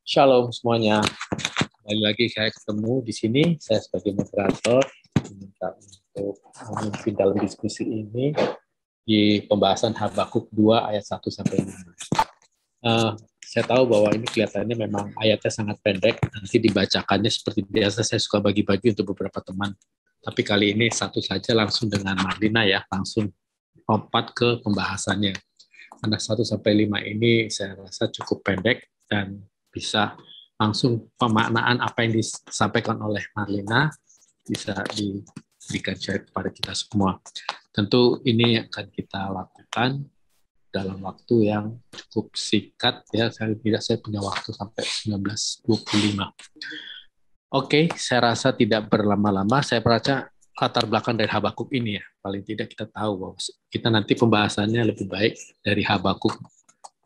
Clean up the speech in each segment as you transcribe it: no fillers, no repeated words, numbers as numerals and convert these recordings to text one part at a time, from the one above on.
Shalom semuanya. Kembali lagi saya ketemu di sini. Saya sebagai moderator diminta untuk memimpin dalam diskusi ini di pembahasan Habakuk 2 ayat 1 sampai 5. Saya tahu bahwa ini kelihatannya memang ayatnya sangat pendek. Nanti dibacakannya seperti biasa saya suka bagi-bagi untuk beberapa teman. Tapi kali ini satu saja langsung dengan Marlina ya, langsung lompat ke pembahasannya. Karena 1 sampai 5 ini saya rasa cukup pendek dan bisa langsung pemaknaan apa yang disampaikan oleh Marlina bisa diberikan share kepada kita semua. Tentu ini akan kita lakukan dalam waktu yang cukup singkat ya. Saya punya waktu sampai 19.25. Oke, saya rasa tidak berlama-lama. Saya baca latar belakang dari Habakuk ini ya. Paling tidak kita tahu bahwa kita nanti pembahasannya lebih baik dari Habakuk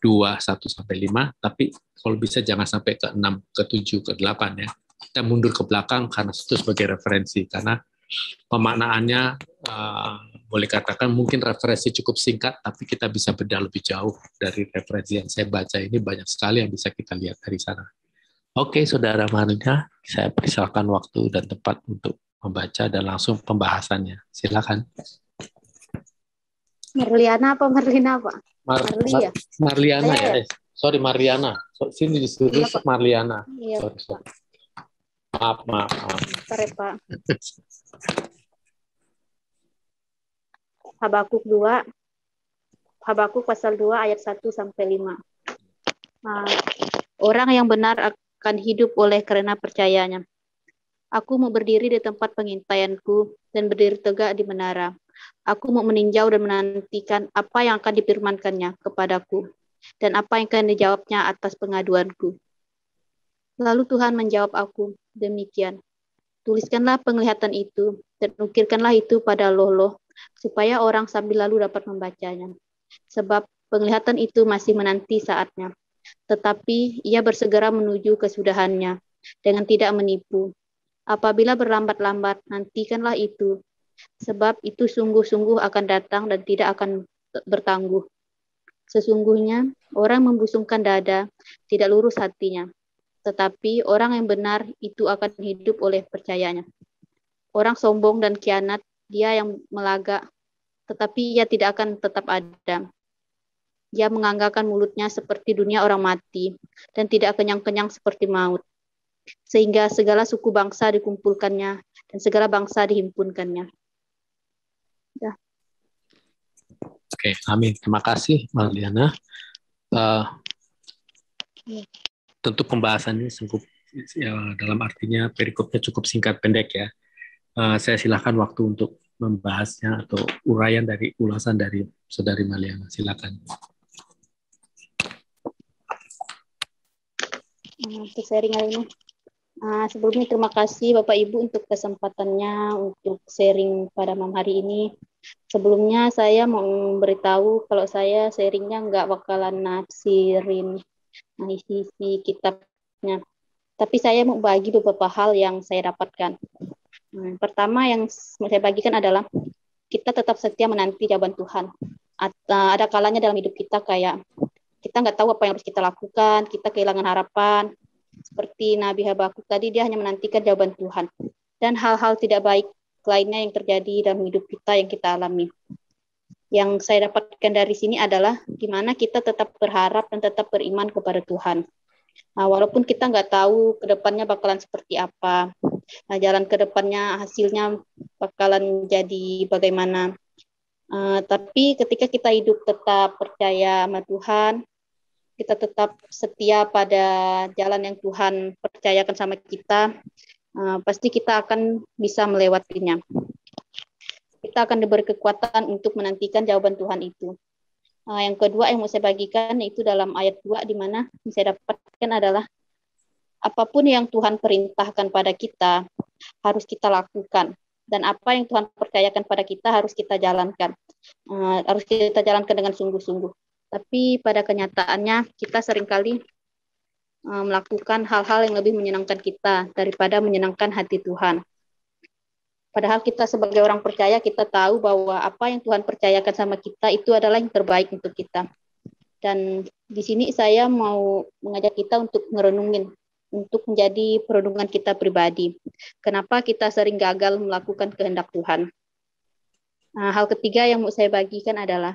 2, 1 sampai 5, tapi kalau bisa jangan sampai ke 6, ke 7, ke 8 ya. Kita mundur ke belakang karena itu sebagai referensi, karena pemaknaannya boleh katakan mungkin referensi cukup singkat, tapi kita bisa bedah lebih jauh dari referensi yang saya baca ini, banyak sekali yang bisa kita lihat dari sana. Oke, Saudara Marlina, saya persilakan waktu dan tempat untuk membaca dan langsung pembahasannya. Silakan. Marliana apa Marlina apa? Marlia. Marliana ya. Sorry Marliana. Sini disuruh iya, Marliana. Iya, sorry. Maaf. Sorry, Pak. Habakuk 2. Habakuk pasal 2 ayat 1 sampai 5. Orang yang benar akan hidup oleh karena percayanya. Aku mau berdiri di tempat pengintaianku dan berdiri tegak di menara. Aku mau meninjau dan menantikan apa yang akan difirmankannya kepadaku dan apa yang akan dijawabnya atas pengaduanku. Lalu Tuhan menjawab aku, demikian. Tuliskanlah penglihatan itu dan ukirkanlah itu pada loh-loh supaya orang sambil lalu dapat membacanya. Sebab penglihatan itu masih menanti saatnya. Tetapi ia bersegera menuju kesudahannya dengan tidak menipu. Apabila berlambat-lambat, nantikanlah itu. Sebab itu sungguh-sungguh akan datang dan tidak akan bertangguh. Sesungguhnya orang membusungkan dada, tidak lurus hatinya. Tetapi orang yang benar itu akan hidup oleh percayanya. Orang sombong dan kianat, dia yang melagak, tetapi ia tidak akan tetap ada. Dia menganggarkan mulutnya seperti dunia orang mati, dan tidak kenyang-kenyang seperti maut. Sehingga segala suku bangsa dikumpulkannya, dan segala bangsa dihimpunkannya. Ya. Oke, amin. Terima kasih, Marliana. Tentu pembahasannya cukup, ya, dalam artinya perikopnya cukup singkat pendek ya. Saya silakan waktu untuk membahasnya atau uraian dari ulasan dari Saudari Marliana. Silakan. Untuk sharing hari ini. Sebelumnya terima kasih Bapak Ibu untuk kesempatannya untuk sharing pada malam hari ini. Sebelumnya saya mau memberitahu kalau saya sharingnya nggak bakalan nafsirin isi kitabnya. Tapi saya mau bagi beberapa hal yang saya dapatkan. Pertama yang saya bagikan adalah kita tetap setia menanti jawaban Tuhan. Ada kalanya dalam hidup kita kayak kita nggak tahu apa yang harus kita lakukan, kita kehilangan harapan. Seperti Nabi Habakuk tadi, dia hanya menantikan jawaban Tuhan. Dan hal-hal tidak baik lainnya yang terjadi dalam hidup kita yang kita alami. Yang saya dapatkan dari sini adalah gimana kita tetap berharap dan tetap beriman kepada Tuhan. Walaupun kita nggak tahu ke depannya bakalan seperti apa, jalan ke depannya hasilnya bakalan jadi bagaimana. Tapi ketika kita hidup tetap percaya sama Tuhan, kita tetap setia pada jalan yang Tuhan percayakan sama kita, pasti kita akan bisa melewatinya. Kita akan diberi kekuatan untuk menantikan jawaban Tuhan itu. Yang kedua yang mau saya bagikan yaitu dalam ayat 2 di mana yang saya dapatkan adalah apapun yang Tuhan perintahkan pada kita harus kita lakukan, dan apa yang Tuhan percayakan pada kita harus kita jalankan. Harus kita jalankan dengan sungguh-sungguh. Tapi pada kenyataannya kita seringkali melakukan hal-hal yang lebih menyenangkan kita daripada menyenangkan hati Tuhan. Padahal kita sebagai orang percaya, kita tahu bahwa apa yang Tuhan percayakan sama kita itu adalah yang terbaik untuk kita. Dan di sini saya mau mengajak kita untuk merenungin, untuk menjadi perenungan kita pribadi. Kenapa kita sering gagal melakukan kehendak Tuhan? Nah, hal ketiga yang mau saya bagikan adalah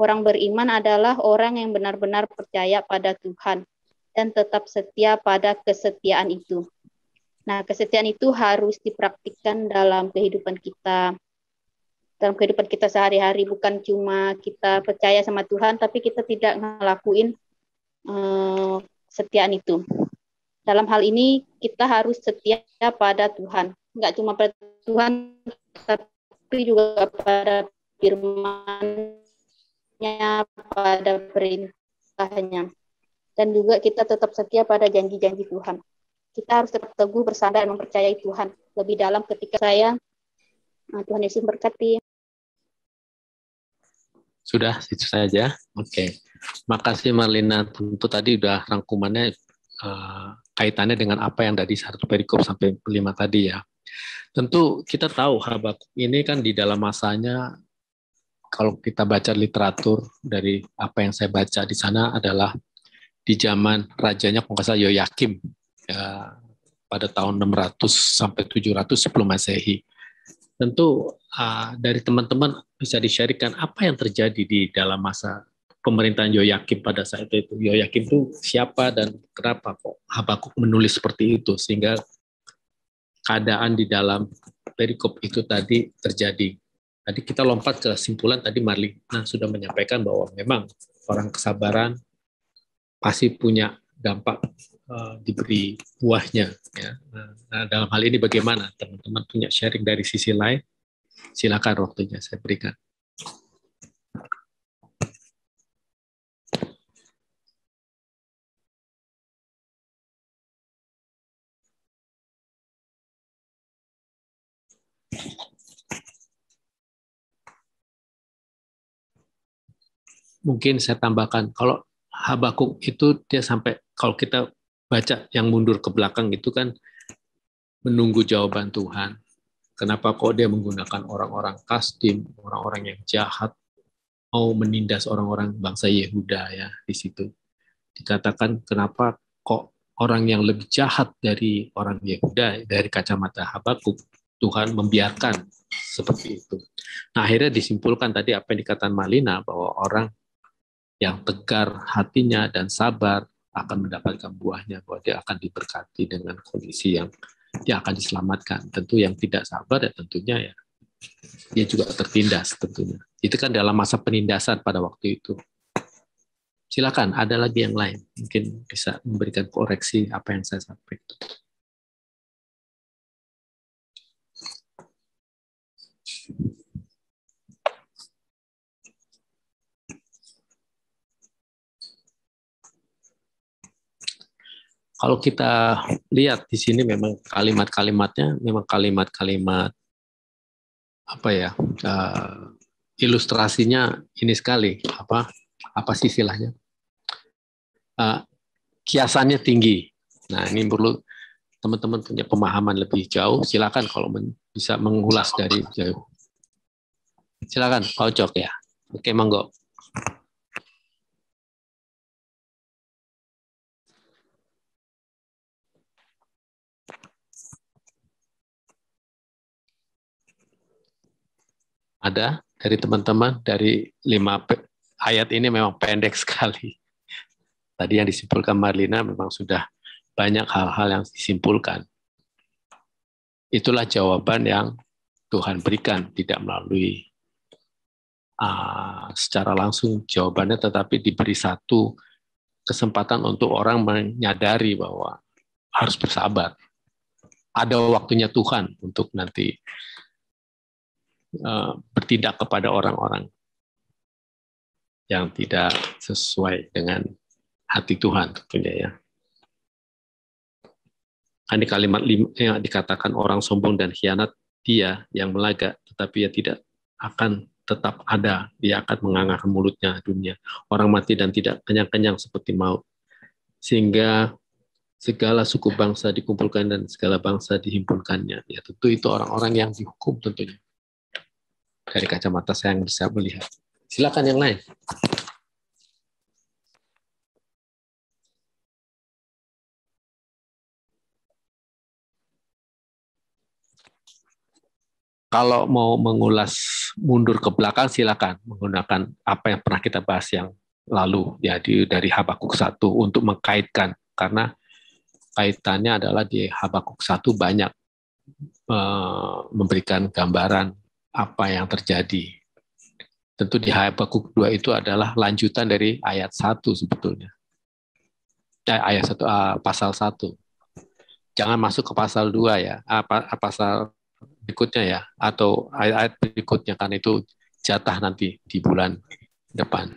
orang beriman adalah orang yang benar-benar percaya pada Tuhan dan tetap setia pada kesetiaan itu. Nah, kesetiaan itu harus dipraktikkan dalam kehidupan kita. Dalam kehidupan kita sehari-hari, bukan cuma kita percaya sama Tuhan, tapi kita tidak ngelakuin kesetiaan itu. Dalam hal ini, kita harus setia pada Tuhan. Nggak cuma pada Tuhan, tapi juga pada firman-Nya, pada perintahnya. Dan juga kita tetap setia pada janji-janji Tuhan. Kita harus tetap teguh bersandar dan mempercayai Tuhan. Lebih dalam ketika saya, Tuhan Yesus berkati. Sudah, itu saja. Oke. Makasih Marlina. Tentu tadi udah rangkumannya kaitannya dengan apa yang dari 1 perikop sampai 5 tadi ya. Tentu kita tahu Habakuk ini kan di dalam masanya, kalau kita baca literatur dari apa yang saya baca di sana adalah di zaman rajanya kalau nggak salah Yoyakim ya, pada tahun 600 sampai 700 sebelum Masehi. Tentu dari teman-teman bisa di-sharekan apa yang terjadi di dalam masa pemerintahan Yoyakim pada saat itu. Yoyakim itu siapa dan kenapa kok Habakuk menulis seperti itu sehingga keadaan di dalam perikop itu tadi terjadi. Tadi kita lompat ke kesimpulan, tadi Marlina sudah menyampaikan bahwa memang orang kesabaran pasti punya dampak diberi buahnya. Ya. Nah, dalam hal ini bagaimana teman-teman punya sharing dari sisi lain? Silakan waktunya saya berikan. Mungkin saya tambahkan, kalau Habakuk itu dia sampai, kalau kita baca yang mundur ke belakang itu kan menunggu jawaban Tuhan. Kenapa kok dia menggunakan orang-orang Kasdim, orang-orang yang jahat, mau menindas orang-orang bangsa Yehuda ya di situ. Dikatakan kenapa kok orang yang lebih jahat dari orang Yehuda, dari kacamata Habakuk, Tuhan membiarkan seperti itu. Nah, akhirnya disimpulkan tadi apa yang dikatakan Marlina, bahwa orang yang tegar hatinya dan sabar akan mendapatkan buahnya, bahwa dia akan diberkati dengan kondisi yang dia akan diselamatkan. Tentu yang tidak sabar ya tentunya ya dia juga tertindas tentunya. Itu kan dalam masa penindasan pada waktu itu. Silakan, ada lagi yang lain. Mungkin bisa memberikan koreksi apa yang saya sampaikan. Kalau kita lihat di sini memang kalimat-kalimatnya memang kalimat-kalimat apa ya, ilustrasinya ini sekali, apa sih istilahnya, kiasannya tinggi. Nah, ini perlu teman-teman punya pemahaman lebih jauh. Silakan kalau bisa mengulas dari jauh. Silakan Pak Ocok ya. Oke, monggo. Ada dari teman-teman, dari 5 ayat ini memang pendek sekali. Tadi yang disimpulkan Marlina memang sudah banyak hal-hal yang disimpulkan. Itulah jawaban yang Tuhan berikan, tidak melalui secara langsung jawabannya, tetapi diberi satu kesempatan untuk orang menyadari bahwa harus bersabar. Ada waktunya Tuhan untuk nanti bertindak kepada orang-orang yang tidak sesuai dengan hati Tuhan tentunya ya. Di kalimat 5 yang dikatakan orang sombong dan khianat, dia yang melaga, tetapi ia tidak akan tetap ada, dia akan menganggarkan mulutnya dunia. Orang mati dan tidak kenyang-kenyang seperti maut. Sehingga segala suku bangsa dikumpulkan dan segala bangsa dihimpunkannya. Ya tentu itu orang-orang yang dihukum tentunya. Dari kacamata saya yang bisa melihat. Silakan yang lain. Kalau mau mengulas mundur ke belakang, silakan menggunakan apa yang pernah kita bahas yang lalu, ya dari Habakuk 1 untuk mengkaitkan, karena kaitannya adalah di Habakuk 1 banyak memberikan gambaran apa yang terjadi. Tentu di Habakuk 2 itu adalah lanjutan dari ayat 1 sebetulnya. Ayat 1, pasal 1. Jangan masuk ke pasal 2 ya, pasal berikutnya ya, atau ayat-ayat berikutnya, kan itu jatah nanti di bulan depan.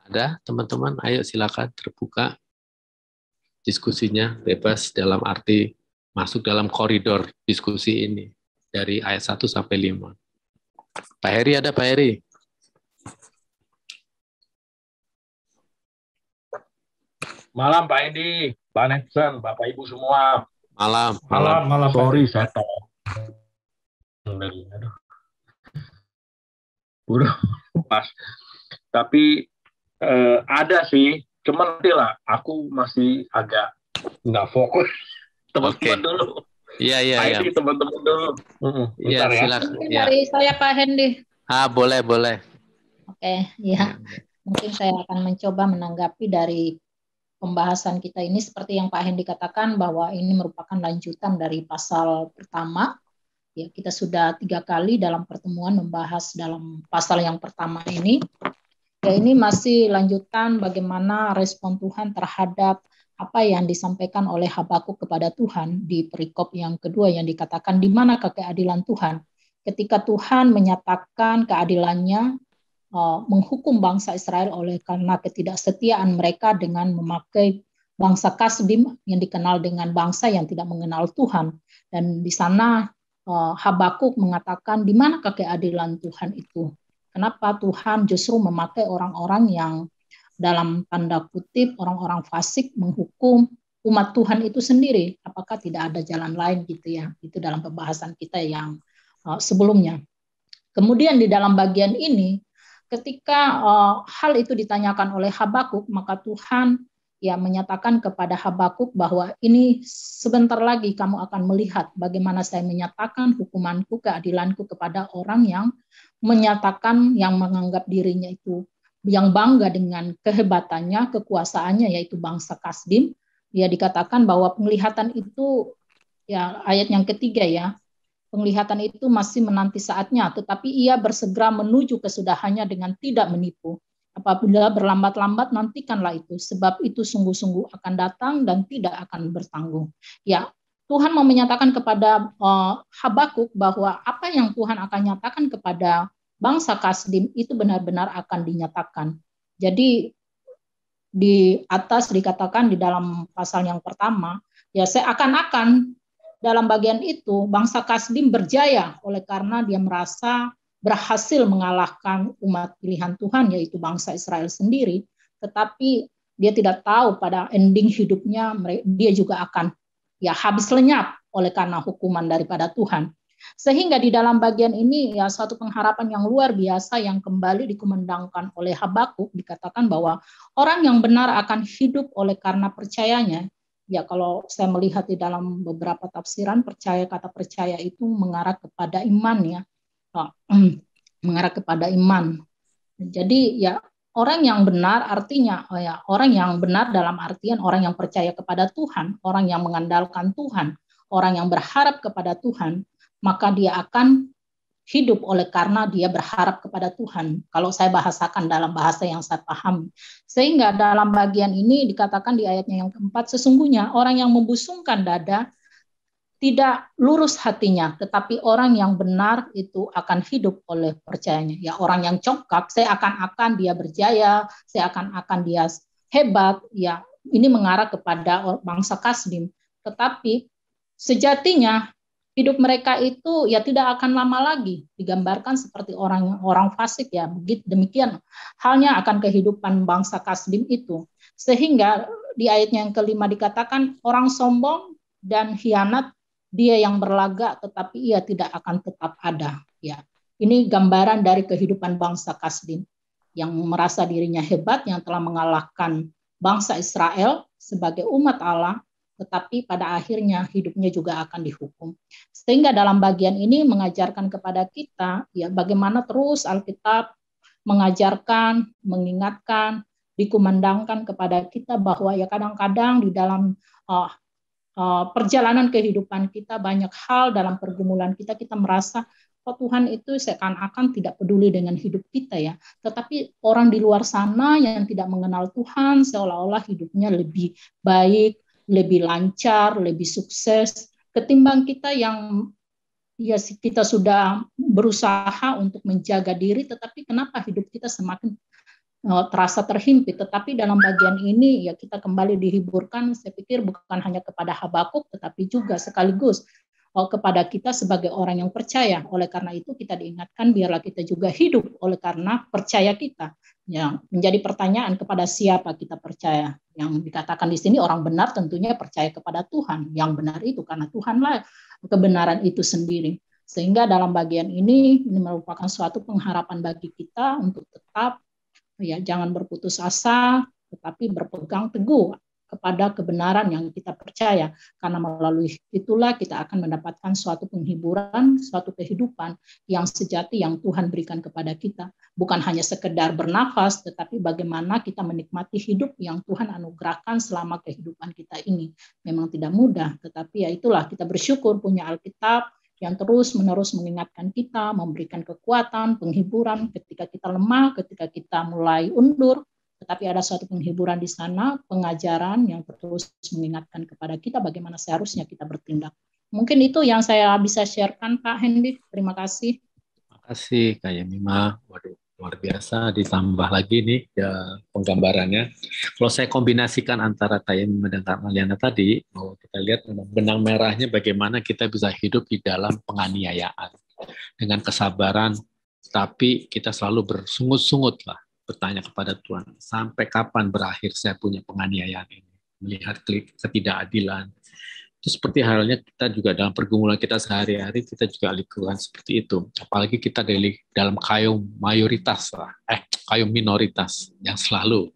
Ada teman-teman? Ayo silakan terbuka diskusinya, bebas dalam arti masuk dalam koridor diskusi ini dari ayat 1 sampai 5. Pak Heri, ada Pak Heri? Malam Pak Edi, Pak Nexon, Bapak Ibu semua. Malam. Malam. Sorry saya tahu. Aduh. Udah pas. Tapi ada sih, cuman nanti lah. Aku masih agak nggak fokus. Teman-teman dulu. Iya. Pak Edi, teman-teman dulu. Iya, silakan. Mungkin dari saya Pak Hendi. Boleh. Oke, ya. Mungkin saya akan mencoba menanggapi dari pembahasan kita ini seperti yang Pak Hendi katakan bahwa ini merupakan lanjutan dari pasal pertama. Ya, kita sudah 3 kali dalam pertemuan membahas dalam pasal yang pertama ini. Ya, ini masih lanjutan bagaimana respon Tuhan terhadap apa yang disampaikan oleh Habakuk kepada Tuhan di perikop yang kedua yang dikatakan di mana keadilan Tuhan. Ketika Tuhan menyatakan keadilannya menghukum bangsa Israel oleh karena ketidaksetiaan mereka dengan memakai bangsa Kasdim yang dikenal dengan bangsa yang tidak mengenal Tuhan. Dan di sana Habakuk mengatakan di mana keadilan Tuhan itu? Kenapa Tuhan justru memakai orang-orang yang dalam tanda kutip orang-orang fasik menghukum umat Tuhan itu sendiri? Apakah tidak ada jalan lain gitu ya? Itu dalam pembahasan kita yang sebelumnya. Kemudian di dalam bagian ini ketika hal itu ditanyakan oleh Habakuk, maka Tuhan ya menyatakan kepada Habakuk bahwa ini sebentar lagi kamu akan melihat bagaimana saya menyatakan hukumanku, keadilanku kepada orang yang menyatakan, yang menganggap dirinya itu yang bangga dengan kehebatannya, kekuasaannya, yaitu bangsa Kasdim. Ya dikatakan bahwa penglihatan itu, ya ayat yang ketiga ya, penglihatan itu masih menanti saatnya, tetapi ia bersegera menuju kesudahannya dengan tidak menipu. Apabila berlambat-lambat, nantikanlah itu, sebab itu sungguh-sungguh akan datang dan tidak akan bertanggung. Ya, Tuhan mau menyatakan kepada Habakuk bahwa apa yang Tuhan akan nyatakan kepada bangsa Kasdim itu benar-benar akan dinyatakan. Jadi di atas dikatakan di dalam pasal yang pertama, ya seakan-akan dalam bagian itu bangsa Kasdim berjaya oleh karena dia merasa berhasil mengalahkan umat pilihan Tuhan yaitu bangsa Israel sendiri, tetapi dia tidak tahu pada ending hidupnya dia juga akan ya habis lenyap oleh karena hukuman daripada Tuhan. Sehingga di dalam bagian ini ya suatu pengharapan yang luar biasa yang kembali dikumandangkan oleh Habakuk, dikatakan bahwa orang yang benar akan hidup oleh karena percayanya. Ya kalau saya melihat di dalam beberapa tafsiran, kata percaya itu mengarah kepada iman ya, mengarah kepada iman. Jadi ya orang yang benar artinya ya orang yang benar dalam artian orang yang percaya kepada Tuhan, orang yang mengandalkan Tuhan, orang yang berharap kepada Tuhan, maka dia akan hidup oleh karena dia berharap kepada Tuhan. Kalau saya bahasakan dalam bahasa yang saya paham. Sehingga dalam bagian ini dikatakan di ayatnya yang keempat, sesungguhnya orang yang membusungkan dada tidak lurus hatinya, tetapi orang yang benar itu akan hidup oleh percayanya. Ya orang yang congkak, seakan-akan dia berjaya, seakan-akan dia hebat, ya ini mengarah kepada bangsa Kasdim. Tetapi sejatinya hidup mereka itu ya tidak akan lama lagi, digambarkan seperti orang fasik ya. Begitu demikian halnya akan kehidupan bangsa Kasdim itu. Sehingga di ayatnya yang kelima dikatakan orang sombong dan hianat, dia yang berlagak tetapi ia tidak akan tetap ada ya. Ini gambaran dari kehidupan bangsa Kasdim yang merasa dirinya hebat, yang telah mengalahkan bangsa Israel sebagai umat Allah, tetapi pada akhirnya hidupnya juga akan dihukum. Sehingga dalam bagian ini mengajarkan kepada kita ya bagaimana terus Alkitab mengajarkan, mengingatkan, dikumandangkan kepada kita bahwa ya kadang-kadang di dalam perjalanan kehidupan kita banyak hal dalam pergumulan kita merasa Tuhan itu seakan-akan tidak peduli dengan hidup kita ya. Tetapi orang di luar sana yang tidak mengenal Tuhan seolah-olah hidupnya lebih baik, lebih lancar, lebih sukses ketimbang kita yang ya kita sudah berusaha untuk menjaga diri, tetapi kenapa hidup kita semakin terasa terhimpit. Tetapi dalam bagian ini ya kita kembali dihiburkan, saya pikir bukan hanya kepada Habakuk, tetapi juga sekaligus kepada kita sebagai orang yang percaya. Oleh karena itu kita diingatkan biarlah kita juga hidup oleh karena percaya kita. Yang menjadi pertanyaan kepada siapa kita percaya. Yang dikatakan di sini orang benar tentunya percaya kepada Tuhan. Yang benar itu karena Tuhanlah kebenaran itu sendiri. Sehingga dalam bagian ini merupakan suatu pengharapan bagi kita untuk tetap ya jangan berputus asa, tetapi berpegang teguh kepada kebenaran yang kita percaya. Karena melalui itulah kita akan mendapatkan suatu penghiburan, suatu kehidupan yang sejati yang Tuhan berikan kepada kita. Bukan hanya sekedar bernafas, tetapi bagaimana kita menikmati hidup yang Tuhan anugerahkan selama kehidupan kita ini. Memang tidak mudah, tetapi ya itulah kita bersyukur punya Alkitab yang terus-menerus mengingatkan kita, memberikan kekuatan, penghiburan ketika kita lemah, ketika kita mulai undur, tetapi ada suatu penghiburan di sana, pengajaran yang terus mengingatkan kepada kita bagaimana seharusnya kita bertindak. Mungkin itu yang saya bisa sharekan, Pak Hendy. Terima kasih. Terima kasih, Kak Yemima. Waduh, luar biasa. Ditambah lagi nih ya, penggambarannya. Kalau saya kombinasikan antara Kak Yemima dan Kak Maliana tadi, bahwa kita lihat benang merahnya bagaimana kita bisa hidup di dalam penganiayaan. Dengan kesabaran, tapi kita selalu bersungut-sungut lah. Bertanya kepada Tuhan, sampai kapan berakhir saya punya penganiayaan ini? Melihat ketidakadilan. Itu seperti halnya kita juga dalam pergumulan kita sehari-hari, kita juga lingkungan seperti itu. Apalagi kita dalam kaum mayoritas, kaum minoritas yang selalu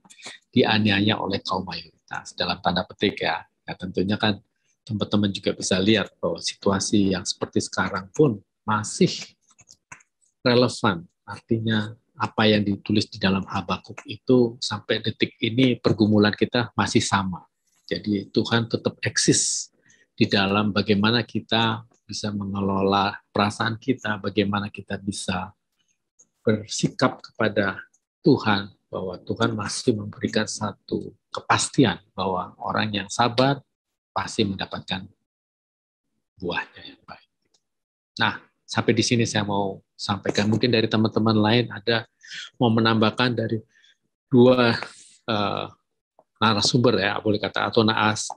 dianiaya oleh kaum mayoritas. Dalam tanda petik ya. Ya tentunya kan teman-teman juga bisa lihat bahwa situasi yang seperti sekarang pun masih relevan. Artinya apa yang ditulis di dalam Habakuk itu sampai detik ini pergumulan kita masih sama. Jadi Tuhan tetap eksis di dalam bagaimana kita bisa mengelola perasaan kita, bagaimana kita bisa bersikap kepada Tuhan, bahwa Tuhan masih memberikan satu kepastian bahwa orang yang sabar pasti mendapatkan buahnya yang baik. Nah, sampai di sini saya mau sampaikan. Mungkin dari teman-teman lain ada mau menambahkan dari dua narasumber ya, boleh kata, atau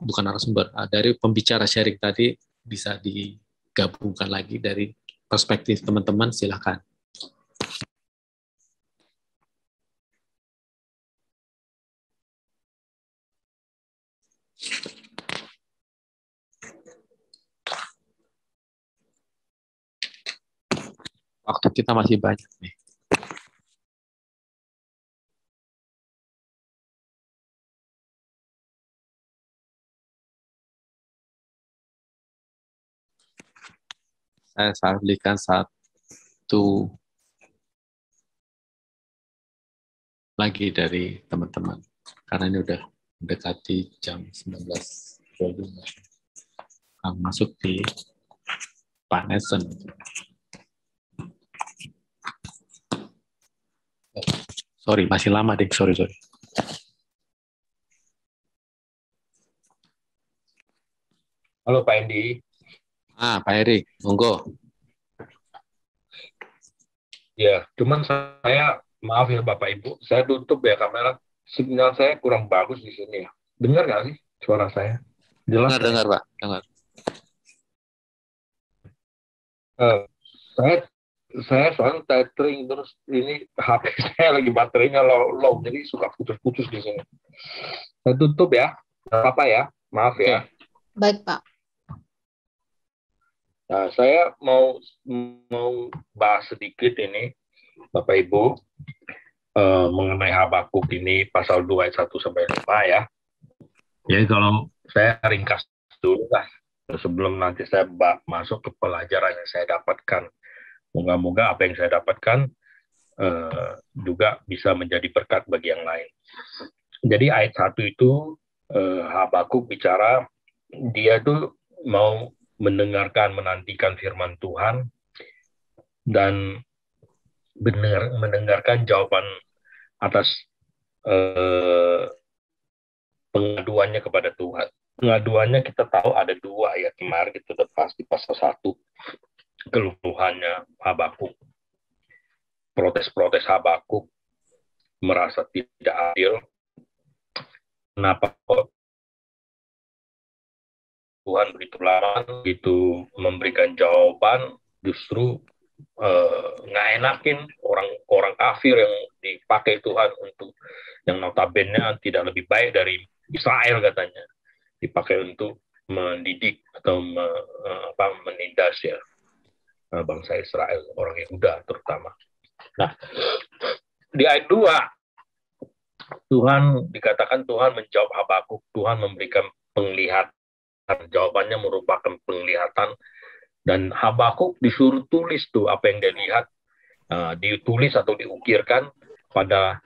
bukan narasumber, dari pembicara sharing tadi bisa digabungkan lagi dari perspektif teman-teman, silakan. Waktu kita masih banyak nih. Saya berikan satu lagi dari teman-teman. Karena ini udah mendekati jam 19.25. Akan masuk di Pak Nelson. Sorry, masih lama deh. Sorry. Halo Pak Endi. Pak Erik, monggo. Ya, cuman saya, maaf ya Bapak Ibu, saya tutup ya kamera. Sinyal saya kurang bagus di sini ya. Dengar nggak sih suara saya? Jelas? Dengar Pak, dengar. Saya soalnya tethering terus ini HP saya lagi baterainya low, jadi suka putus-putus di sini. Saya tutup ya, nggak apa-apa ya, maaf ya. Baik Pak. Nah, saya mau bahas sedikit ini, Bapak Ibu. mengenai Habakuk ini pasal 2 ayat 1 sampai 5 ya. Jadi kalau saya ringkas dulu lah sebelum nanti saya masuk ke pelajaran yang saya dapatkan. Moga-moga apa yang saya dapatkan juga bisa menjadi berkat bagi yang lain. Jadi ayat 1 itu Habakuk bicara dia tuh mau menantikan firman Tuhan dan mendengarkan jawaban atas pengaduannya kepada Tuhan. Pengaduannya kita tahu ada 2 ayat kemarin, itu udah pasti pasal 1 keluhannya Habakuk. Protes-protes Habakuk merasa tidak adil. Kenapa kok Tuhan begitu lama begitu memberikan jawaban, justru nggak enakin orang kafir yang dipakai Tuhan untuk yang notabene tidak lebih baik dari Israel katanya, dipakai untuk mendidik atau menindas ya bangsa Israel, orang Yehuda terutama. Nah, di ayat 2 Tuhan dikatakan Tuhan menjawab Habakuk, Tuhan memberikan penglihatan, jawabannya merupakan penglihatan. Dan Habakuk disuruh tulis tuh apa yang dia lihat, ditulis atau diukirkan pada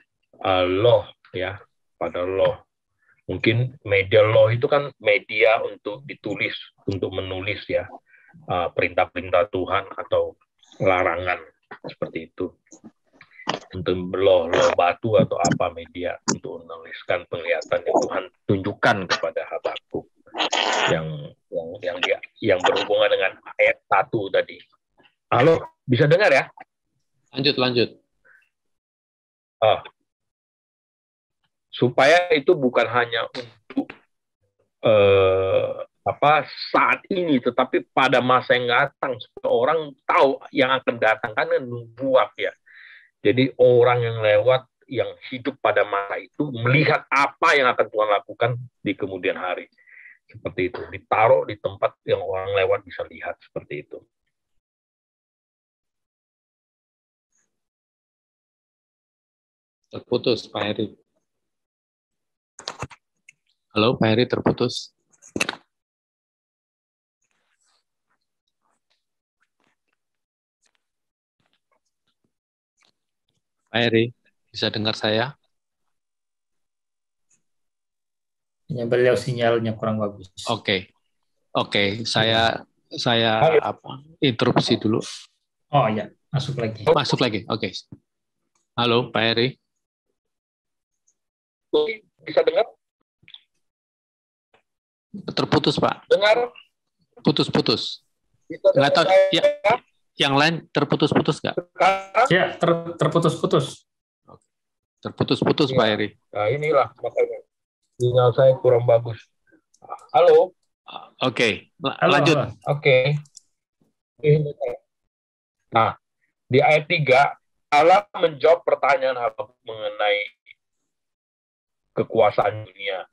loh ya, pada loh. Mungkin media loh itu kan media untuk ditulis, untuk menulis ya, perintah-perintah Tuhan atau larangan seperti itu. Untuk loh batu atau apa media untuk menuliskan penglihatan yang Tuhan tunjukkan kepada Habakuk yang berhubungan dengan ayat 1 tadi. Halo, bisa dengar ya? Lanjut. Supaya itu bukan hanya untuk saat ini, tetapi pada masa yang datang, supaya orang tahu yang akan datang, kan nubuat ya. Jadi orang yang lewat, yang hidup pada masa itu, melihat apa yang akan Tuhan lakukan di kemudian hari. Seperti itu, ditaruh di tempat yang orang lewat bisa lihat, seperti itu. Terputus, Pak Heri. Halo, Pak Heri, terputus. Pak Heri, bisa dengar saya? Ya, beliau sinyalnya kurang bagus. Oke, saya interupsi dulu. Oh ya, masuk lagi. Oke. Halo, Pak Heri. Bisa dengar? Terputus, Pak. Dengar? Putus. Nggak tahu. Ya, yang lain terputus-putus nggak? Ya, terputus-putus. Terputus-putus, Pak Heri. Nah, inilah makanya. Sinyal saya kurang bagus. Halo? Oke, lanjut. Oke. Nah, di ayat 3, Allah menjawab pertanyaan Habakuk mengenai kekuasaan dunia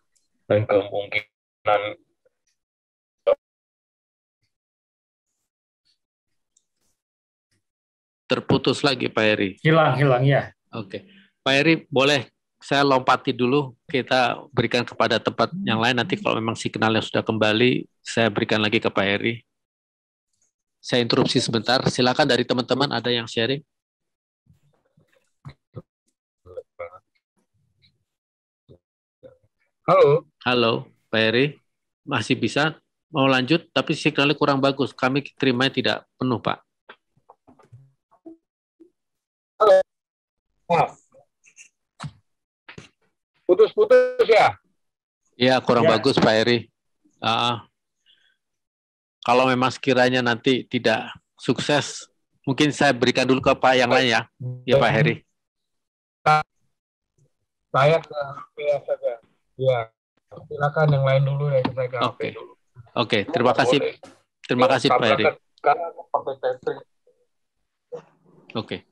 dan kemungkinan Terputus lagi, Pak Heri. Hilang ya. Oke. Pak Heri, boleh saya lompati dulu, kita berikan kepada tempat yang lain, nanti kalau memang signalnya sudah kembali, saya berikan lagi ke Pak Heri. Saya interupsi sebentar, silakan dari teman-teman ada yang sharing. Halo, Pak Heri, masih bisa? Mau lanjut, tapi signalnya kurang bagus, kami terimanya tidak penuh, Pak. Halo. Putus-putus ya? Iya, kurang bagus Pak Heri. Kalau memang sekiranya nanti tidak sukses, mungkin saya berikan dulu ke Pak yang lain ya. Ya Pak Heri. Saya ke HP saja. Ya, silakan yang lain dulu ya, saya ke HP dulu. Oke, terima kasih. Terima kasih Pak Heri. Oke.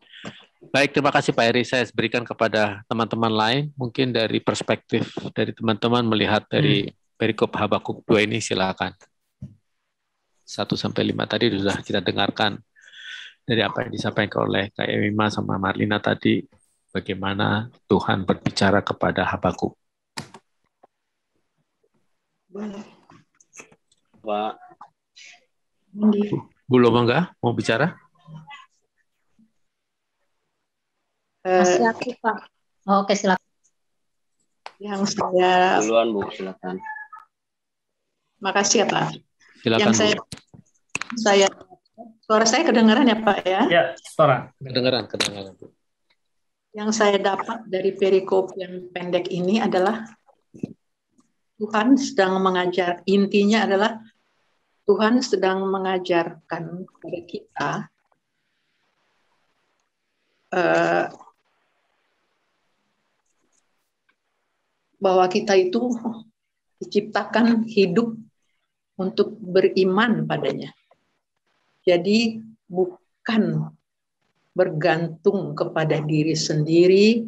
Baik, terima kasih Pak Heri. Saya berikan kepada teman-teman lain, mungkin dari perspektif dari teman-teman melihat dari perikop Habakuk 2 ini, silakan. 1-5 tadi sudah kita dengarkan dari apa yang disampaikan oleh Kak Emima sama Marlina tadi. bagaimana Tuhan berbicara kepada Habakuk. Pak. Bu Lomangga mau bicara? Masih aku, Pak. Oke, silakan. Yang saya Duluan, Bu, silakan. makasih ya Pak. Silakan, Yang Bu. suara saya kedengaran ya Pak ya? Ya, Stora. Kedengaran, Bu. Yang saya dapat dari perikop yang pendek ini adalah Tuhan sedang mengajar, intinya adalah Tuhan sedang mengajarkan kepada kita bahwa kita itu diciptakan hidup untuk beriman padanya. Jadi bukan bergantung kepada diri sendiri,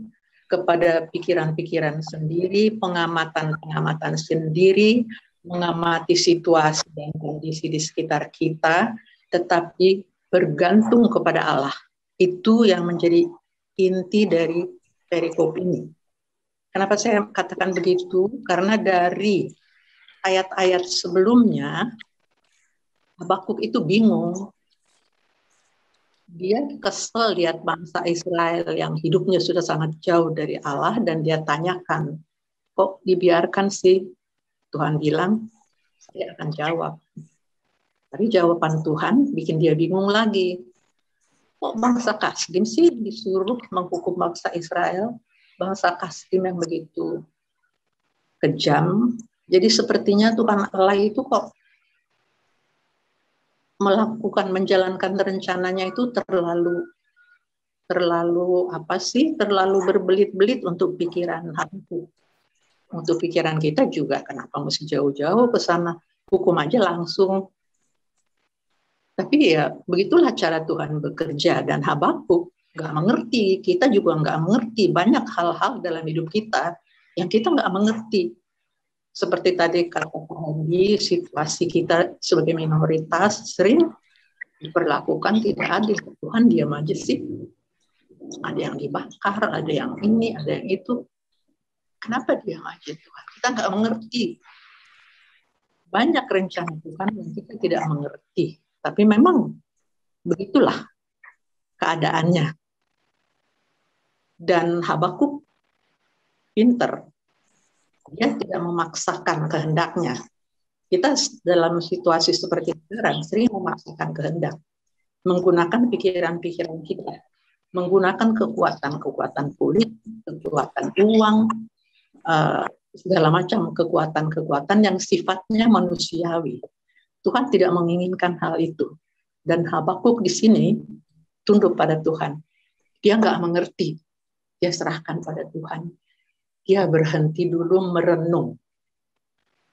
kepada pikiran-pikiran sendiri, pengamatan-pengamatan sendiri, mengamati situasi dan kondisi di sekitar kita, tetapi bergantung kepada Allah. Itu yang menjadi inti dari perikop ini. Kenapa saya katakan begitu? Karena dari ayat-ayat sebelumnya, Habakuk itu bingung. Dia kesel lihat bangsa Israel yang hidupnya sudah sangat jauh dari Allah, dan dia tanyakan, kok dibiarkan sih? Tuhan bilang, saya akan jawab. Tapi jawaban Tuhan bikin dia bingung lagi. Kok bangsa Kasdim sih disuruh menghukum bangsa Israel? Bangsa Kasdim yang begitu kejam. Jadi sepertinya Tuhan Allah itu kok menjalankan rencananya itu terlalu berbelit-belit untuk pikiran Habakuk. Untuk pikiran kita juga, kenapa mesti jauh-jauh ke sana, hukum aja langsung. Tapi ya begitulah cara Tuhan bekerja, dan Habakuk nggak mengerti, kita juga nggak mengerti banyak hal-hal dalam hidup kita yang kita nggak mengerti. Seperti tadi kata Pak Handi, situasi kita sebagai minoritas sering diperlakukan tidak adil. Tuhan diam aja sih. Ada yang dibakar, ada yang ini, ada yang itu. Kenapa diam aja Tuhan? Kita nggak mengerti. Banyak rencana Tuhan yang kita tidak mengerti. Tapi memang begitulah keadaannya. Dan Habakuk pinter. Dia tidak memaksakan kehendaknya. Kita dalam situasi seperti sekarang sering memaksakan kehendak, menggunakan pikiran-pikiran kita, menggunakan kekuatan-kekuatan politik, kekuatan uang, segala macam kekuatan-kekuatan yang sifatnya manusiawi. Tuhan tidak menginginkan hal itu. Dan Habakuk di sini tunduk pada Tuhan. Dia nggak mengerti. Dia serahkan pada Tuhan. Dia berhenti dulu merenung.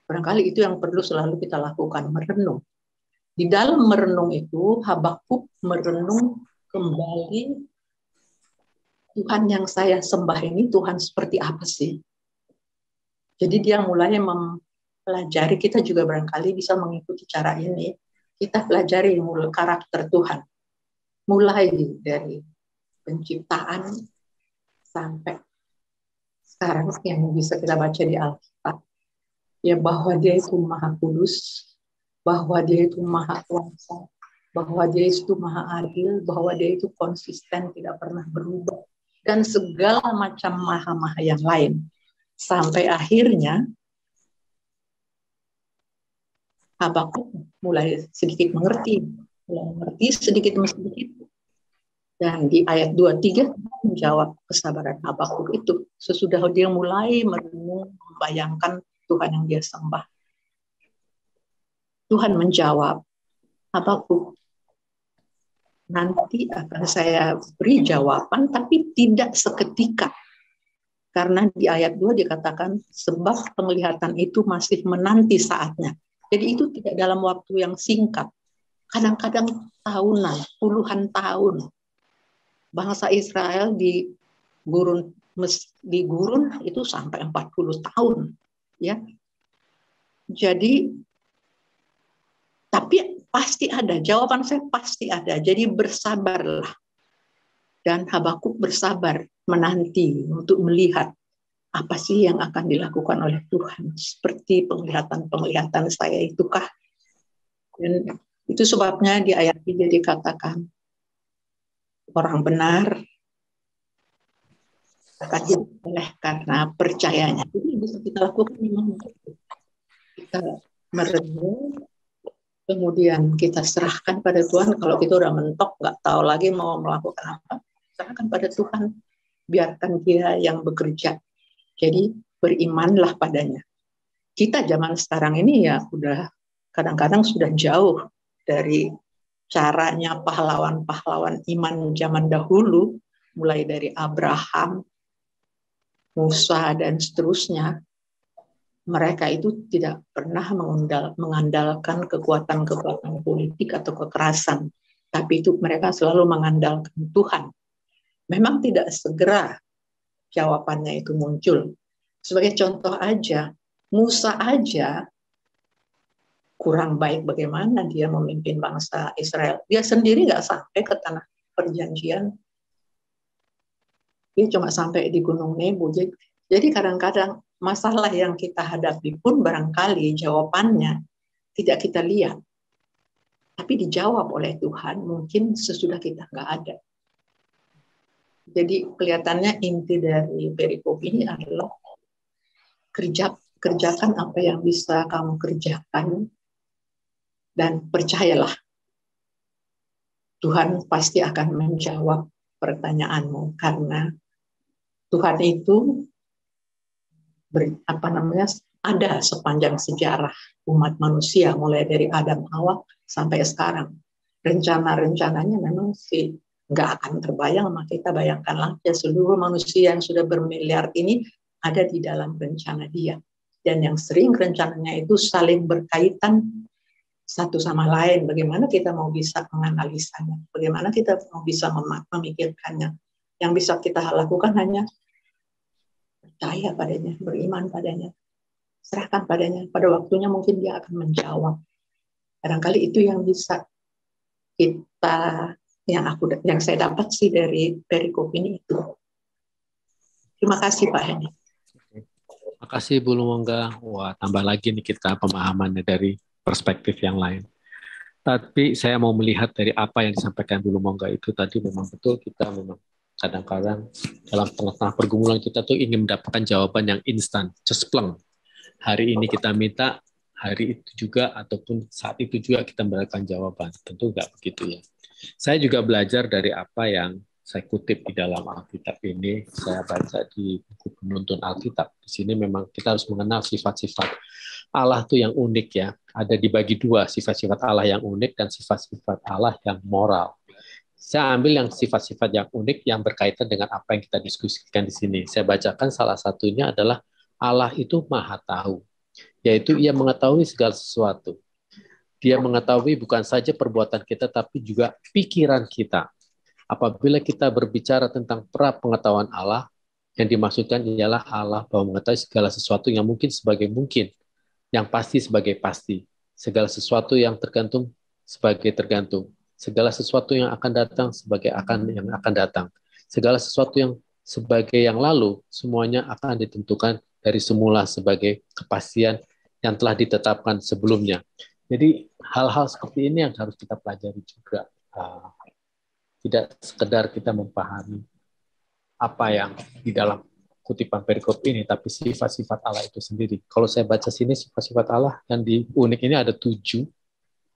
Barangkali itu yang perlu selalu kita lakukan, merenung. Di dalam merenung itu, Habakuk merenung kembali, Tuhan yang saya sembah ini, Tuhan seperti apa sih? Jadi dia mulai mempelajari, kita juga barangkali bisa mengikuti cara ini, kita pelajari karakter Tuhan. Mulai dari penciptaan sampai sekarang yang bisa kita baca di Alkitab, ya bahwa dia itu maha kudus, bahwa dia itu maha kuasa, bahwa dia itu maha adil, bahwa dia itu konsisten, tidak pernah berubah, dan segala macam maha-maha yang lain. Sampai akhirnya Habakuk mulai sedikit mengerti sedikit demi sedikit. Dan di ayat 2-3 menjawab kesabaran Habakuk itu. Sesudah dia mulai merenung, membayangkan Tuhan yang dia sembah. Tuhan menjawab, Habakuk, nanti akan saya beri jawaban, tapi tidak seketika. Karena di ayat 2 dikatakan, sebab penglihatan itu masih menanti saatnya. Jadi itu tidak dalam waktu yang singkat. Kadang-kadang tahunan, puluhan tahun. Bangsa Israel di gurun itu sampai 40 tahun, ya. Jadi, tapi pasti ada, jawaban saya pasti ada. Jadi bersabarlah. Dan Habakuk bersabar. menanti untuk melihat apa sih yang akan dilakukan oleh Tuhan, seperti penglihatan saya itukah. Dan itu sebabnya di ayat 3 dikatakan orang benar akan hidup oleh karena percayanya. Jadi bisa kita lakukan memang kita merenung, kemudian kita serahkan pada Tuhan. Kalau kita udah mentok, nggak tahu lagi mau melakukan apa, serahkan pada Tuhan, biarkan Dia yang bekerja. Jadi berimanlah padanya. Kita zaman sekarang ini ya udah kadang-kadang sudah jauh dari caranya pahlawan-pahlawan iman zaman dahulu, mulai dari Abraham, Musa, dan seterusnya. Mereka itu tidak pernah mengandalkan kekuatan-kekuatan politik atau kekerasan, tapi itu mereka selalu mengandalkan Tuhan. Memang tidak segera jawabannya itu muncul. Sebagai contoh aja, Musa aja kurang baik bagaimana dia memimpin bangsa Israel. Dia sendiri nggak sampai ke tanah perjanjian. Dia cuma sampai di Gunung Nebo. Jadi kadang-kadang masalah yang kita hadapi pun barangkali jawabannya tidak kita lihat. Tapi dijawab oleh Tuhan mungkin sesudah kita nggak ada. Jadi kelihatannya inti dari perikop ini adalah kerjakan apa yang bisa kamu kerjakan dan percayalah Tuhan pasti akan menjawab pertanyaanmu, karena Tuhan itu ada sepanjang sejarah umat manusia mulai dari Adam Hawa sampai sekarang. Rencana-rencananya memang sih nggak akan terbayang sama kita. Bayangkanlah ya, seluruh manusia yang sudah bermiliar ini ada di dalam rencana Dia, dan yang sering rencananya itu saling berkaitan satu sama lain. Bagaimana kita mau bisa menganalisanya, bagaimana kita mau bisa memikirkannya. Yang bisa kita lakukan hanya percaya padanya, beriman padanya, serahkan padanya. Pada waktunya mungkin Dia akan menjawab. Barangkali itu yang bisa kita, yang saya dapat sih dari perikop ini itu. Terima kasih Pak Hendy. Terima kasih Bu Lumongga. Wah, tambah lagi nih kita pemahamannya dari perspektif yang lain. Tapi saya mau melihat dari apa yang disampaikan Bu Lumongga itu tadi, memang betul kita memang kadang-kadang dalam tengah-tengah pergumulan kita tuh ingin mendapatkan jawaban yang instan, cespleng. Hari ini kita minta, hari itu juga ataupun saat itu juga kita mendapatkan jawaban. Tentu nggak begitu ya. Saya juga belajar dari apa yang saya kutip di dalam Alkitab ini, saya baca di buku penuntun Alkitab. Di sini memang kita harus mengenal sifat-sifat Allah itu yang unik ya. Ada dibagi dua, sifat-sifat Allah yang unik dan sifat-sifat Allah yang moral. Saya ambil yang sifat-sifat yang unik yang berkaitan dengan apa yang kita diskusikan di sini. Saya bacakan salah satunya adalah Allah itu Maha Tahu, yaitu Ia mengetahui segala sesuatu. Dia mengetahui bukan saja perbuatan kita, tapi juga pikiran kita. Apabila kita berbicara tentang pra-pengetahuan Allah, yang dimaksudkan ialah Allah bahwa mengetahui segala sesuatu yang mungkin sebagai mungkin, yang pasti sebagai pasti, segala sesuatu yang tergantung sebagai tergantung, segala sesuatu yang akan datang sebagai yang akan datang, segala sesuatu yang sebagai yang lalu, semuanya akan ditentukan dari semula sebagai kepastian yang telah ditetapkan sebelumnya. Jadi hal-hal seperti ini yang harus kita pelajari juga. Tidak sekedar kita memahami apa yang di dalam kutipan perikop ini, tapi sifat-sifat Allah itu sendiri. Kalau saya baca sini sifat-sifat Allah yang di unik ini ada 7.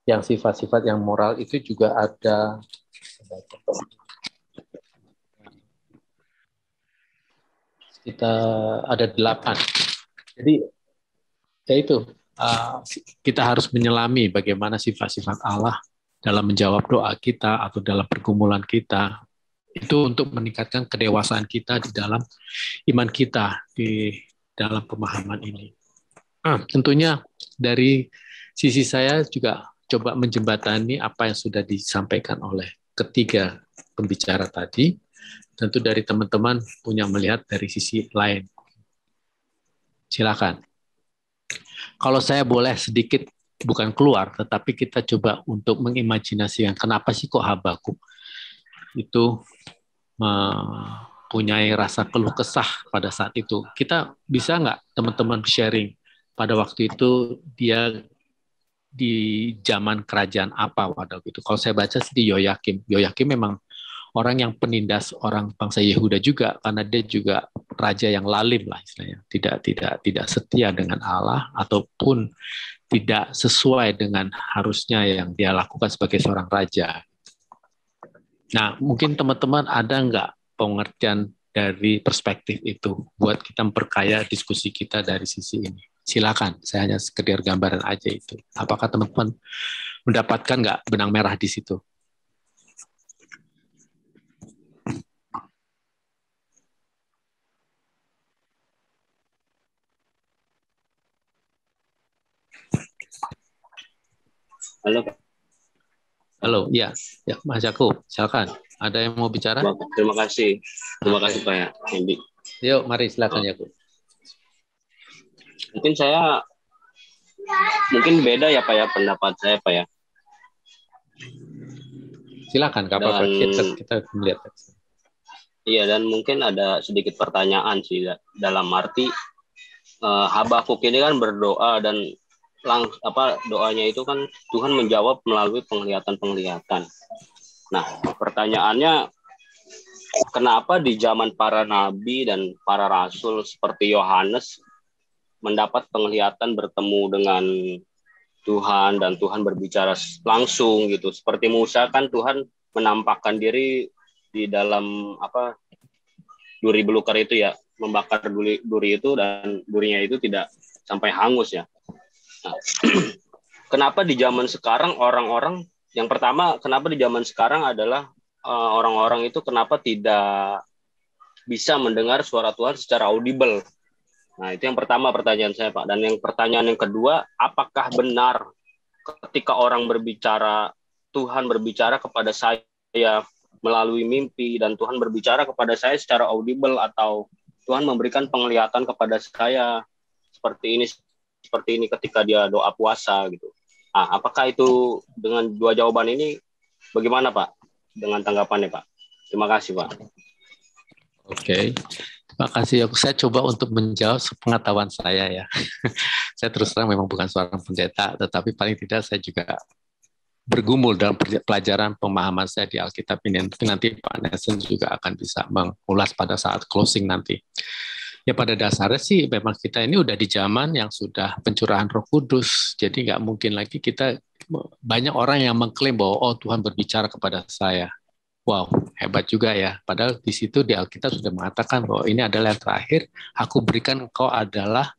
Yang sifat-sifat yang moral itu juga ada kita ada 8. Jadi ya itu kita harus menyelami bagaimana sifat-sifat Allah dalam menjawab doa kita atau dalam pergumulan kita. Itu untuk meningkatkan kedewasaan kita di dalam iman kita, di dalam pemahaman ini. Tentunya dari sisi saya juga coba menjembatani apa yang sudah disampaikan oleh ketiga pembicara tadi. Tentu dari teman-teman punya melihat dari sisi lain. Silakan. Kalau saya boleh sedikit, bukan keluar, tetapi kita coba untuk mengimajinasikan kenapa sih kok Habakuk itu mempunyai rasa keluh kesah pada saat itu. Kita bisa nggak teman-teman sharing pada waktu itu dia di zaman kerajaan apa pada waktu itu? Kalau saya baca sih di Yoyakim. Yoyakim memang orang yang penindas orang bangsa Yehuda juga, karena dia juga raja yang lalim lah istilahnya, tidak setia dengan Allah ataupun tidak sesuai dengan harusnya yang dia lakukan sebagai seorang raja. Nah, mungkin teman-teman ada nggak pengertian dari perspektif itu buat kita memperkaya diskusi kita dari sisi ini? Silakan, saya hanya sekedar gambaran aja itu. Apakah teman-teman mendapatkan nggak benang merah di situ? Halo, Pak. Halo, ya Mas Yakub, silakan. Ada yang mau bicara? Terima kasih Pak ya, Hendy. Yuk, mari silakan Yakub. Mungkin beda ya Pak ya pendapat saya Pak ya. Silakan, kapan kita melihat. Iya, dan mungkin ada sedikit pertanyaan sih dalam arti Habakuk ini kan berdoa dan doanya itu kan Tuhan menjawab melalui penglihatan-penglihatan. Nah, pertanyaannya kenapa di zaman para nabi dan para rasul seperti Yohanes mendapat penglihatan bertemu dengan Tuhan dan Tuhan berbicara langsung gitu. Seperti Musa kan Tuhan menampakkan diri di dalam duri belukar itu ya, membakar duri itu dan durinya itu tidak sampai hangus ya. Nah, kenapa di zaman sekarang kenapa di zaman sekarang adalah orang-orang itu kenapa tidak bisa mendengar suara Tuhan secara audible? Nah, itu yang pertama pertanyaan saya, Pak. Dan yang pertanyaan yang kedua, apakah benar ketika orang berbicara, Tuhan berbicara kepada saya melalui mimpi dan Tuhan berbicara kepada saya secara audible, atau Tuhan memberikan penglihatan kepada saya seperti ini ketika dia doa puasa gitu. Nah, apakah itu dengan dua jawaban ini bagaimana Pak dengan tanggapannya Pak? Terima kasih Pak. Oke, terima kasih. Saya coba untuk menjawab sepengetahuan saya ya. Saya terus terang memang bukan seorang pendeta, tetapi paling tidak saya juga bergumul dalam pelajaran pemahaman saya di Alkitab ini. Nanti Pak Nelson juga akan bisa mengulas pada saat closing nanti. Ya pada dasarnya sih memang kita ini udah di zaman yang sudah pencurahan Roh Kudus. Jadi nggak mungkin lagi banyak orang yang mengklaim bahwa Tuhan berbicara kepada saya. Wow, hebat juga ya. Padahal di situ di Alkitab sudah mengatakan bahwa ini adalah yang terakhir, aku berikan engkau adalah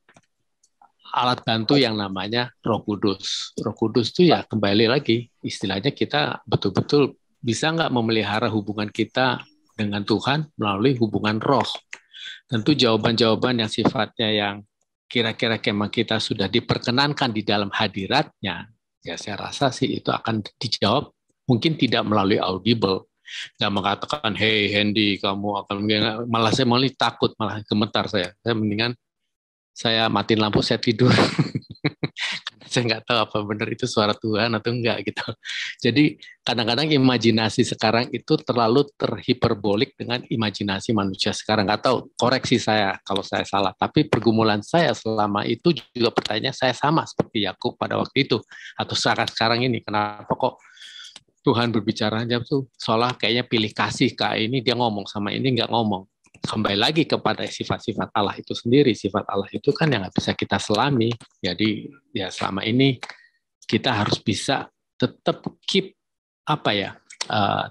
alat bantu yang namanya Roh Kudus. Roh Kudus itu ya kembali lagi, istilahnya kita betul-betul bisa nggak memelihara hubungan kita dengan Tuhan melalui hubungan roh. Tentu jawaban-jawaban yang sifatnya yang kira-kira memang kita sudah diperkenankan di dalam hadiratnya, ya saya rasa sih itu akan dijawab mungkin tidak melalui audible. Nggak mengatakan, hey Hendy, kamu akan malah saya malah takut, malah gemetar saya. Saya mendingan saya matiin lampu, saya tidur. Saya nggak tahu apa benar itu suara Tuhan atau enggak gitu. Jadi kadang-kadang imajinasi sekarang itu terlalu terhiperbolik dengan imajinasi manusia sekarang. Nggak tahu, koreksi saya kalau saya salah. Tapi pergumulan saya selama itu juga pertanyaan saya sama seperti Yakub pada waktu itu. Atau sekarang ini, kenapa kok Tuhan berbicaranya tuh seolah kayaknya pilih kasih ke ini, dia ngomong sama ini nggak ngomong. Kembali lagi kepada sifat-sifat Allah itu sendiri. Sifat Allah itu kan yang nggak bisa kita selami. Jadi ya selama ini kita harus bisa tetap keep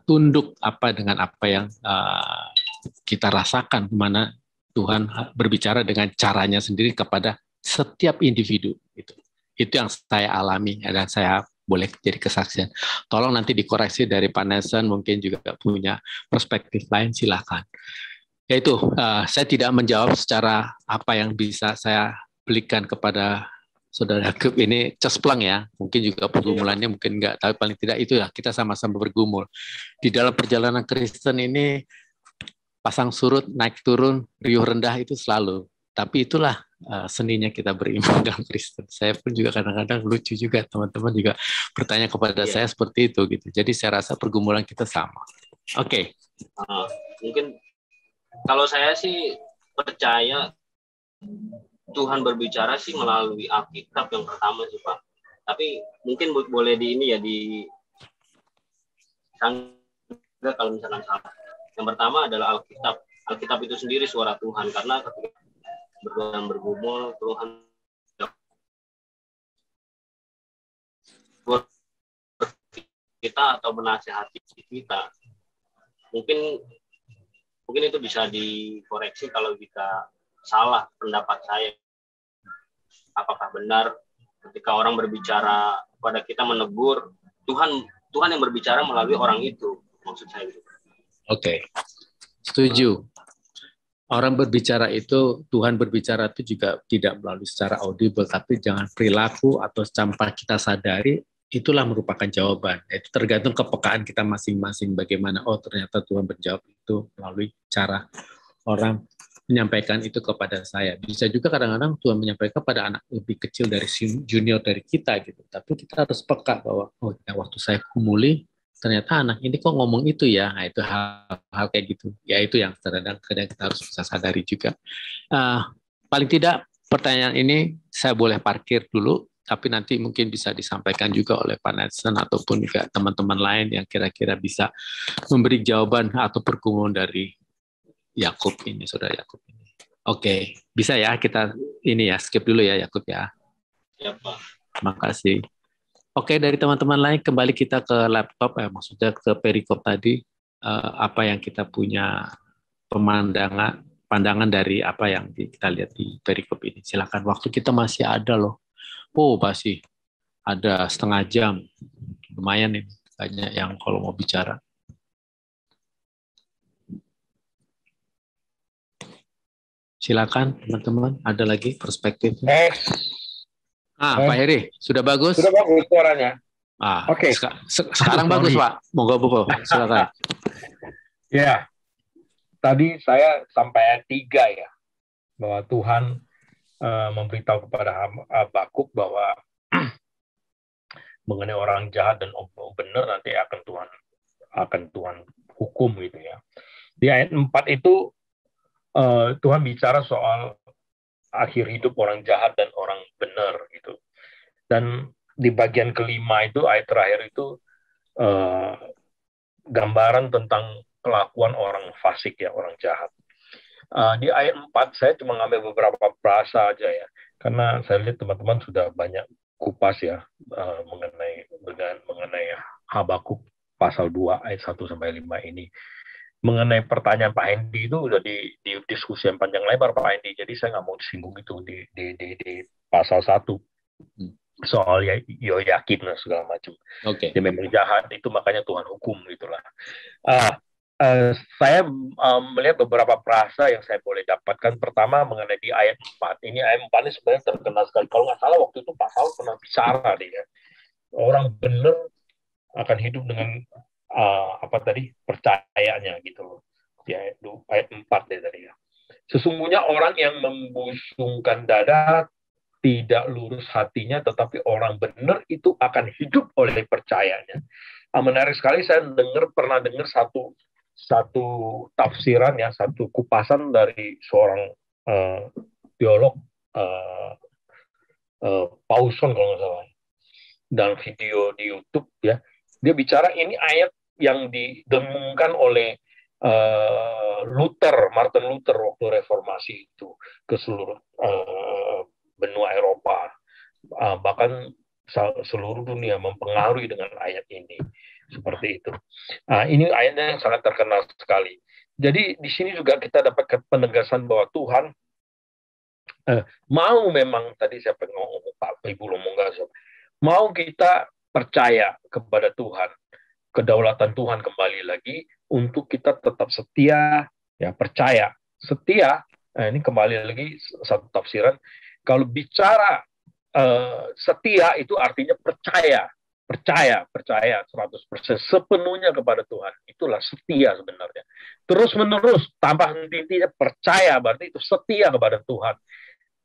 tunduk dengan apa yang kita rasakan, kemana Tuhan berbicara dengan caranya sendiri kepada setiap individu. Itu yang saya alami dan saya boleh jadi kesaksian. Tolong nanti dikoreksi dari Pak Nelson, mungkin juga punya perspektif lain, silakan. Yaitu, saya tidak menjawab secara apa yang bisa saya berikan kepada Saudara Yakub ini cespleng ya. Mungkin juga pergumulannya mungkin enggak, tapi paling tidak itu ya kita sama-sama bergumul. Di dalam perjalanan Kristen ini pasang surut, naik turun, riuh rendah itu selalu. Tapi itulah seninya kita beriman dalam Kristen. Saya pun juga kadang-kadang lucu juga, teman-teman juga bertanya kepada saya seperti itu gitu. Jadi saya rasa pergumulan kita sama. Oke. Mungkin Kalau saya sih percaya Tuhan berbicara sih melalui Alkitab yang pertama sih Pak. Tapi mungkin boleh di ini ya di sanggah kalau misalkan salah. Yang pertama adalah Alkitab. Alkitab itu sendiri suara Tuhan karena ketika berdoa dan bergumul Tuhan kita atau menasihati kita. Mungkin itu bisa dikoreksi kalau kita salah pendapat saya. Apakah benar ketika orang berbicara pada kita menegur, Tuhan yang berbicara melalui orang itu, maksud saya. Oke, setuju. Orang berbicara itu, Tuhan berbicara itu juga tidak melalui secara audible, tapi jangan perilaku atau tanpa kita sadari, itulah merupakan jawaban. Itu tergantung kepekaan kita masing-masing bagaimana, oh ternyata Tuhan berjawab itu melalui cara orang menyampaikan itu kepada saya. Bisa juga kadang-kadang Tuhan menyampaikan pada anak lebih kecil dari junior dari kita gitu. Tapi kita harus peka bahwa oh waktu saya kumuli ternyata anak ini kok ngomong itu ya. Nah, itu hal kayak gitu. Ya itu yang kadang-kadang kita harus bisa sadari juga. Paling tidak pertanyaan ini saya boleh parkir dulu, tapi nanti mungkin bisa disampaikan juga oleh Pak Nelson ataupun juga teman-teman lain yang kira-kira bisa memberi jawaban atau pergumulan dari Yakub ini, saudara Yakub ini. Oke, bisa ya kita ini ya skip dulu ya Yakub ya. Ya Pak. Makasih. Oke, dari teman-teman lain kembali kita ke laptop maksudnya ke perikop tadi, apa yang kita punya pandangan dari apa yang kita lihat di perikop ini. Silakan, waktu kita masih ada loh. Oh, masih ada setengah jam. Lumayan nih, banyak yang kalau mau bicara. Silakan teman-teman, ada lagi perspektif? Pak Heri, sudah bagus? Sudah bagus suaranya. Oke. Sekarang bagus Pak, monggo Bu, silakan. Ya, tadi saya sampai ayat 3 ya, bahwa Tuhan memberitahu kepada Habakuk bahwa mengenai orang jahat dan benar nanti akan Tuhan hukum gitu ya. Di ayat 4 itu Tuhan bicara soal akhir hidup orang jahat dan orang benar gitu. Dan di bagian kelima itu ayat terakhir itu gambaran tentang kelakuan orang fasik ya, orang jahat. Di ayat 4 saya cuma ngambil beberapa bahasa aja ya, karena saya lihat teman-teman sudah banyak kupas ya mengenai Habakuk pasal 2 ayat 1 sampai 5 ini. Mengenai pertanyaan Pak Hendi itu udah di diskusi yang panjang lebar Pak Hendi, jadi saya nggak mau disinggung itu di pasal 1 soal Yoyakim dan segala macam. Oke. Dia memang jahat, itu makanya Tuhan hukum gitulah. Saya melihat beberapa frasa yang saya boleh dapatkan. Pertama mengenai di ayat 4. Ini ayat 4 ini sebenarnya terkenal sekali. Kalau nggak salah waktu itu Pak Saul pernah bicara dia. Orang benar akan hidup dengan percayanya gitu loh. Di ayat 4 deh tadi ya. Sesungguhnya orang yang membusungkan dada tidak lurus hatinya, tetapi orang benar itu akan hidup oleh percayanya. Menarik sekali, saya pernah dengar satu tafsiran ya, satu kupasan dari seorang teolog Paulson kalau nggak salah, dan video di YouTube ya, dia bicara ini ayat yang didengungkan oleh Martin Luther waktu reformasi itu ke seluruh benua Eropa, bahkan seluruh dunia mempengaruhi dengan ayat ini. Seperti itu. Ini ayatnya yang sangat terkenal sekali. Jadi di sini juga kita dapat penegasan bahwa Tuhan mau memang, tadi siapa yang ngomong, Pak Ibu Lomongga, mau kita percaya kepada Tuhan, kedaulatan Tuhan kembali lagi, untuk kita tetap setia, ya percaya. Setia, ini kembali lagi satu tafsiran, kalau bicara setia itu artinya percaya 100% sepenuhnya kepada Tuhan. Itulah setia sebenarnya. Terus menerus, tanpa henti-hentinya percaya, berarti itu setia kepada Tuhan.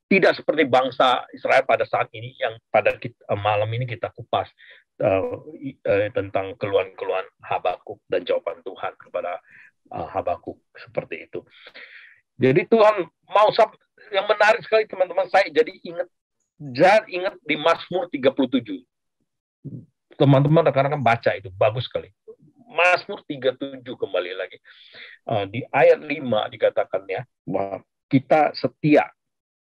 Tidak seperti bangsa Israel pada saat ini yang pada malam ini kita kupas tentang keluhan-keluhan Habakuk dan jawaban Tuhan kepada Habakuk seperti itu. Jadi Tuhan mau, yang menarik sekali teman-teman, saya jadi ingat di Mazmur 37. Teman-teman rekan-rekan baca itu, bagus sekali. Mazmur 37 kembali lagi. Di ayat 5 dikatakannya bahwa kita setia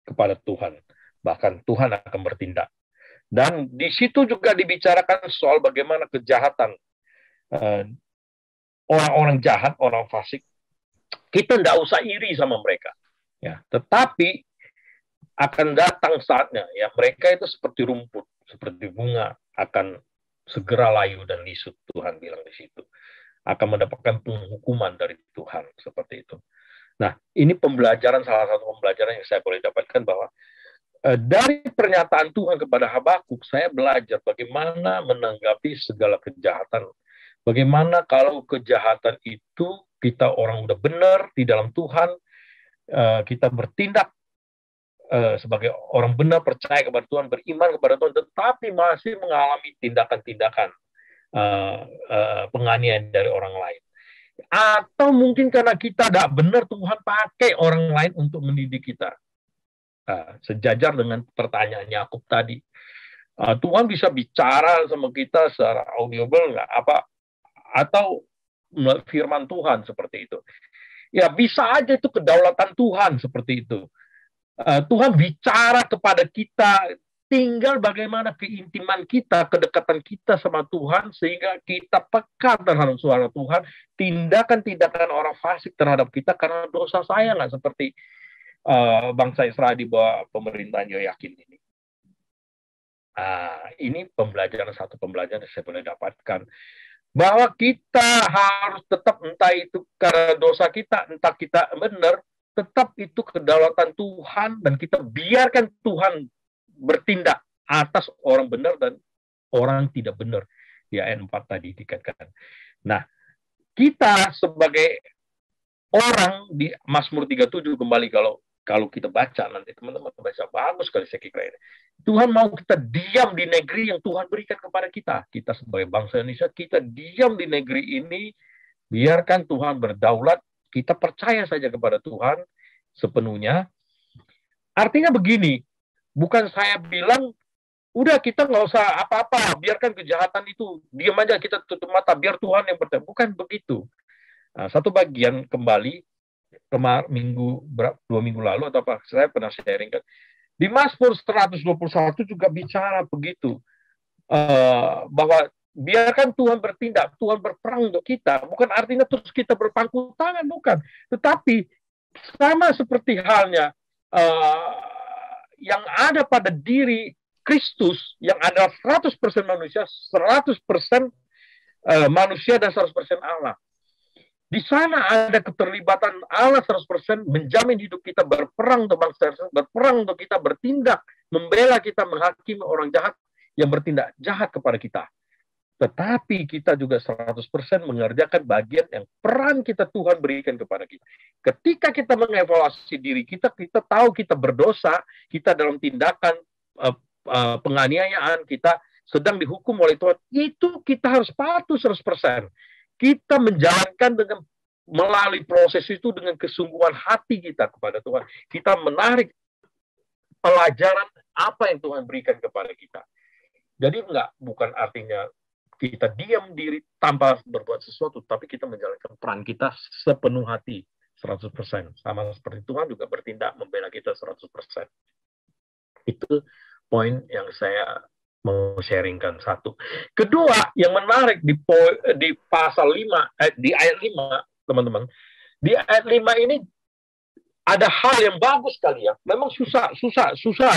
kepada Tuhan. Bahkan Tuhan akan bertindak. Dan di situ juga dibicarakan soal bagaimana kejahatan orang-orang jahat, orang fasik. Kita tidak usah iri sama mereka. Ya, tetapi akan datang saatnya, ya, mereka itu seperti rumput, seperti bunga, akan segera layu dan lisut, Tuhan bilang di situ. Akan mendapatkan penghukuman dari Tuhan, seperti itu. Nah, ini pembelajaran, salah satu pembelajaran yang saya boleh dapatkan bahwa dari pernyataan Tuhan kepada Habakuk, saya belajar bagaimana menanggapi segala kejahatan. Bagaimana kalau kejahatan itu kita orang udah benar di dalam Tuhan, kita bertindak sebagai orang benar, percaya kepada Tuhan, beriman kepada Tuhan, tetapi masih mengalami tindakan-tindakan penganiayaan dari orang lain. Atau mungkin karena kita tidak benar, Tuhan pakai orang lain untuk mendidik kita. Sejajar dengan pertanyaan Yakub tadi. Tuhan bisa bicara sama kita secara audible nggak? Atau firman Tuhan seperti itu. Ya bisa aja itu kedaulatan Tuhan seperti itu. Tuhan bicara kepada kita, tinggal bagaimana keintiman kita, kedekatan kita sama Tuhan, sehingga kita peka terhadap suara Tuhan, tindakan-tindakan orang fasik terhadap kita, karena dosa saya nggak seperti bangsa Israel di bawah pemerintahan Yoyakin ini. Ini satu pembelajaran yang saya boleh dapatkan. Bahwa kita harus tetap, entah itu karena dosa kita, entah kita benar, tetap itu kedaulatan Tuhan, dan kita biarkan Tuhan bertindak atas orang benar dan orang tidak benar. Di ayat 4 tadi dikatakan. Nah, kita sebagai orang di Mazmur 37 kembali, kalau kita baca nanti, teman-teman baca, bagus sekali saya kira ini. Tuhan mau kita diam di negeri yang Tuhan berikan kepada kita. Kita sebagai bangsa Indonesia, kita diam di negeri ini, biarkan Tuhan berdaulat, kita percaya saja kepada Tuhan sepenuhnya. Artinya begini, bukan saya bilang, udah kita nggak usah apa-apa, biarkan kejahatan itu, diam aja, kita tutup mata, biar Tuhan yang bertindak. Bukan begitu. Satu bagian kembali, 2 minggu lalu, atau apa, saya pernah sharing kan. Di Mazmur 121 juga bicara begitu, bahwa biarkan Tuhan bertindak, Tuhan berperang untuk kita. Bukan artinya terus kita berpangku tangan, bukan. Tetapi sama seperti halnya yang ada pada diri Kristus, yang adalah 100% manusia, 100% manusia dan 100% Allah. Di sana ada keterlibatan Allah 100%, menjamin hidup kita, berperang untuk bangsa, berperang untuk kita, bertindak, membela kita, menghakimi orang jahat yang bertindak jahat kepada kita. Tetapi kita juga 100% mengerjakan bagian yang peran kita Tuhan berikan kepada kita. Ketika kita mengevaluasi diri kita, kita tahu kita berdosa, kita dalam tindakan penganiayaan, kita sedang dihukum oleh Tuhan, itu kita harus patuh 100%. Kita menjalankan dengan melalui proses itu dengan kesungguhan hati kita kepada Tuhan. Kita menarik pelajaran apa yang Tuhan berikan kepada kita. Jadi bukan artinya kita diam diri tanpa berbuat sesuatu, tapi kita menjalankan peran kita sepenuh hati, 100%. Sama seperti Tuhan juga bertindak membela kita 100%. Itu poin yang saya mau sharingkan, satu. Kedua, yang menarik di pasal 5, di ayat 5, teman-teman. Di ayat 5 ini ada hal yang bagus sekali ya. Memang susah